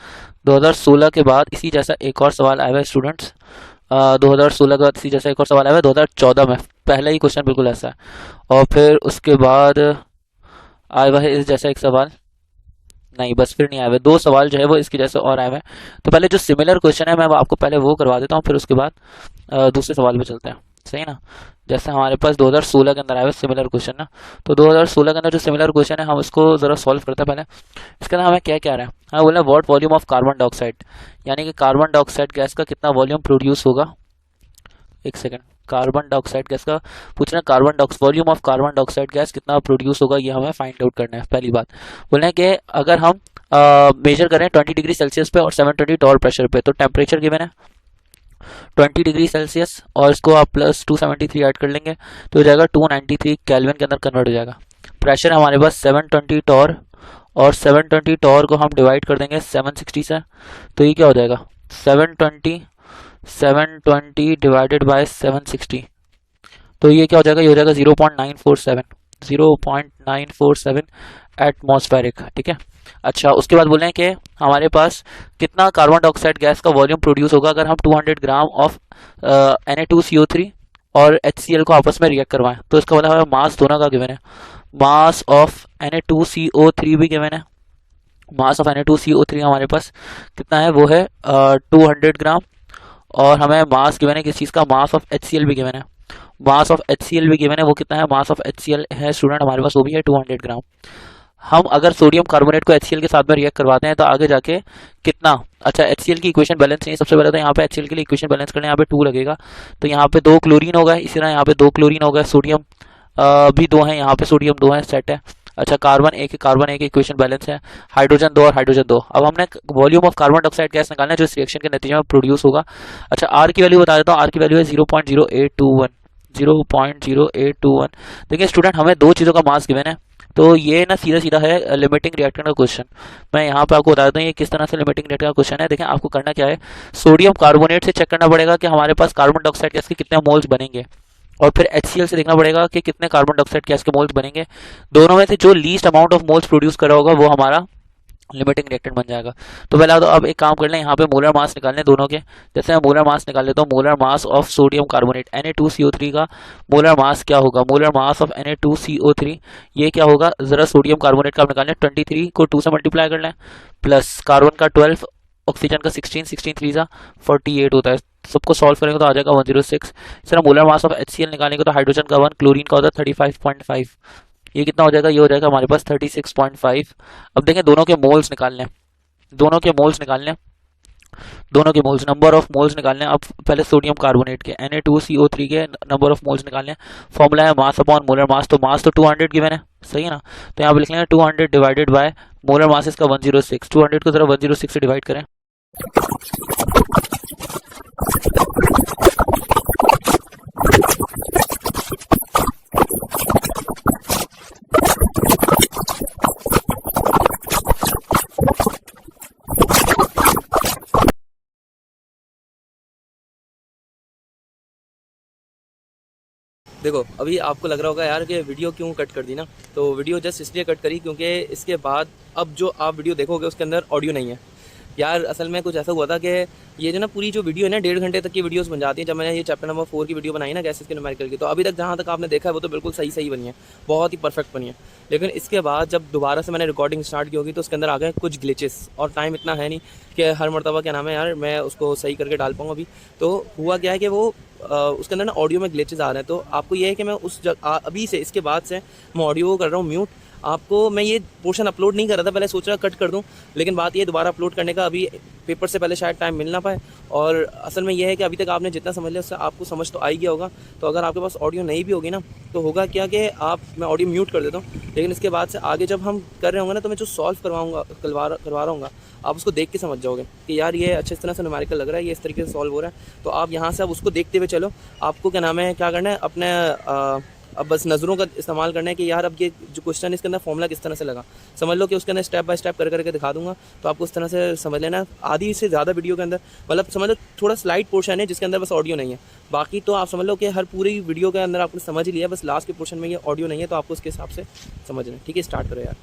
2016 के बाद इसी जैसा एक और सवाल आया हुआ है स्टूडेंट्स। 2016 के बाद इसी जैसा एक और सवाल आया हुआ है 2014 में, पहला ही क्वेश्चन बिल्कुल ऐसा है। और फिर उसके बाद आया हुआ है इस जैसा एक सवाल, नहीं बस फिर नहीं आया हुआ है। 2 सवाल जो है वो इसके जैसे और आए हुए हैं। तो पहले जो सिमिलर क्वेश्चन है मैं आपको पहले वो करवा देता हूँ, फिर उसके बाद दूसरे सवाल पे चलते हैं, सही ना। जैसे हमारे पास 2016 के अंदर आया हुआ सिमिलर क्वेश्चन ना, तो 2016 के अंदर जो सिमिलर क्वेश्चन है हम उसको ज़रा सॉल्व करते हैं पहले। इसके अंदर हमें क्या क्या रहा है, हमें बोला what volume of carbon dioxide, यानी कि कार्बन डाइऑक्साइड गैस का कितना वॉल्यूम प्रोड्यूस होगा। एक सेकंड, कार्बन डाइऑक्साइड गैस का पूछना, volume of carbon dioxide gas कितना प्रोड्यूस होगा, ये हमें फाइंड आउट करना है। पहली बात बोले हैं कि अगर हम मेजर करें 20 डिग्री सेल्सियस पे और 720 टॉर प्रेशर पे, तो टेम्परेचर गिवन है 20 डिग्री सेल्सियस और इसको आप प्लस 273 ऐड कर लेंगे तो हो जाएगा 293 केल्विन के अंदर कन्वर्ट हो जाएगा। प्रेशर हमारे पास 720 टॉर, और 720 टॉर को हम डिवाइड कर देंगे 760 से, तो ये क्या हो जाएगा 720 डिवाइडेड बाय 760, तो ये क्या हो जाएगा, ये हो जाएगा 0.947 एटमॉस्फेरिक, ठीक है। अच्छा, उसके बाद बोल रहे हैं कि हमारे पास कितना कार्बन डाइऑक्साइड गैस का वॉल्यूम प्रोड्यूस होगा अगर हम 200 ग्राम ऑफ Na2CO3 और HCl को आपस में रिएक्ट करवाएं। तो इसका मतलब हमें मास दोनों का गिवन है, मास ऑफ Na2CO3 भी गिवन है। मास ऑफ Na2CO3 हमारे पास कितना है, वो है 200 ग्राम, और हमें मास गिवन है किस चीज़ का, मास ऑफ HCl भी गिवन है। मास ऑफ HCl भी गिवन है, वो कितना है, मास ऑफ HCl है स्टूडेंट हमारे पास, वो भी है 200 ग्राम। हम अगर सोडियम कार्बोनेट को HCl के साथ में रिएक्ट करवाते हैं तो आगे जाके कितना, अच्छा HCl की इक्वेशन बैलेंस नहीं, सबसे पहले तो यहाँ पे HCl के लिए इक्वेशन बैलेंस करने यहाँ पे 2 लगेगा, तो यहाँ पे 2 क्लोरीन होगा, इसी तरह यहाँ पे 2 क्लोरीन होगा, सोडियम भी 2 है, यहाँ पे सोडियम 2 है, सेट है। अच्छा, कार्बन एक इक्वेशन बैलेंस है, हाइड्रोजन 2 और हाइड्रोजन 2। अब हमने volume of carbon dioxide gas निकालना है जो इस रिएक्शन के नतीजे में प्रोड्यूस होगा। अच्छा, आर की वैल्यू बता देता हूँ, आर की वैल्यू है 0.0821, 0.0821। देखिए स्टूडेंट, हमें 2 चीज़ों का मास गिवन है, तो ये ना सीधा सीधा है लिमिटिंग रिएक्टेंट का क्वेश्चन। मैं यहाँ पे आपको बता देता हूँ ये किस तरह से लिमिटिंग रिएक्टेंट का क्वेश्चन है। देखें, आपको करना क्या है, सोडियम कार्बोनेट से चेक करना पड़ेगा कि हमारे पास कार्बन डाइऑक्साइड गैस के कितने मोल्स बनेंगे, और फिर HCl से देखना पड़ेगा कि कितने कार्बन डाइऑक्साइड गैस के मोल्स बनेंगे। दोनों में से जो least amount of moles produce कर रहा होगा वो हमारा लिमिटिंग रिएक्टेंट बन जाएगा। तो पहले तो अब एक काम कर लें, यहाँ पे मोलर मास निकालने दोनों के। जैसे मैं मोलर मास निकाल लेता हूँ, molar mass of sodium carbonate Na2CO3 का मोलर मास क्या होगा, मोलर मास ऑफ Na2CO3 ये क्या होगा, जरा सोडियम कार्बोनेट का आप निकाल लें, 23 को 2 से मल्टीप्लाई कर लें, प्लस कार्बन का 12, ऑक्सीजन का 16 3 जा 48 होता है। सबको सॉल्व करेंगे तो आ जाएगा 106। इस तरह मोलर मास ऑफ HCl निकालेंगे तो हाइड्रोजन का 1, क्लोरीन का होता है 35.5, ये कितना हो जाएगा, ये हो जाएगा हमारे पास 36.5। अब देखें दोनों के मोल्स निकालने, दोनों के मोल्स निकालने, दोनों के मोल्स, नंबर ऑफ मोल्स निकालने। अब पहले सोडियम कार्बोनेट के Na2CO3 के नंबर ऑफ मोल्स निकालने। फॉर्मूला है मास अपॉन मोलर मास, तो मास तो 200 गिवन है, सही है ना। तो यहाँ पे लिख लेंगे 200 डिवाइडेड बाय मोलर मास इसका 106, 200 को जरा 106 से डिवाइड करें। देखो, अभी आपको लग रहा होगा यार कि वीडियो क्यों कट कर दी ना, तो वीडियो जस्ट इसलिए कट करी क्योंकि इसके बाद अब जो आप वीडियो देखोगे उसके अंदर ऑडियो नहीं है। यार असल में कुछ ऐसा हुआ था कि ये जो ना पूरी जो वीडियो है ना 1.5 घंटे तक की वीडियोस बन जाती है। जब मैंने ये चैप्टर नंबर 4 की वीडियो बनाई ना गैसेस के न्यूमेरिकल की, तो अभी तक जहाँ तक आपने देखा है वो तो बिल्कुल सही बनी है, बहुत ही परफेक्ट बनी है। लेकिन इसके बाद जब दोबारा से मैंने रिकॉर्डिंग स्टार्ट की होगी तो उसके अंदर आ गए कुछ ग्लिचेस, और टाइम इतना है नहीं कि हर मरतबा क्या नाम है यार मैं उसको सही करके डाल पाऊँ अभी। तो हुआ क्या है कि वो उसके अंदर ना ऑडियो में ग्लिचेस आ रहे हैं। तो आपको ये है कि मैं अभी से इसके बाद से मैं ऑडियो को कर रहा हूँ म्यूट। आपको मैं ये पोर्शन अपलोड नहीं कर रहा था, पहले सोच रहा कट कर दूं, लेकिन बात ये दोबारा अपलोड करने का अभी पेपर से पहले शायद टाइम मिल ना पाए। और असल में ये है कि अभी तक आपने जितना समझ लिया उससे आपको समझ तो आ ही गया होगा। तो अगर आपके पास ऑडियो नहीं भी होगी ना तो होगा क्या कि मैं ऑडियो म्यूट कर देता हूँ, लेकिन इसके बाद से आगे जब हम कर रहे होंगे ना तो मैं जो सॉल्व करवा रहा हूँ आप उसको देख के समझ जाओगे कि यार ये अच्छे तरह से न्यूमेरिकल लग रहा है, ये इस तरीके से सॉल्व हो रहा है। तो आप यहाँ से अब उसको देखते हुए चलो। आपको क्या नाम है क्या करना है अपने अब बस नज़रों का इस्तेमाल करना है कि यार अब ये जो क्वेश्चन है इसके अंदर फॉर्मूला किस तरह से लगा। समझ लो कि उसके अंदर स्टेप बाय स्टेप करके दिखा दूंगा, तो आपको उस तरह से समझ लेना। आधी से ज़्यादा वीडियो के अंदर मतलब समझ लो थोड़ा स्लाइड पोर्शन है जिसके अंदर बस ऑडियो नहीं है, बाकी तो आप समझ लो कि हर पूरी वीडियो के अंदर आपने समझ ही लिया, बस लास्ट के पोर्शन में ये ऑडियो नहीं है, तो आपको उसके हिसाब से समझना है। ठीक है, स्टार्ट करो यार।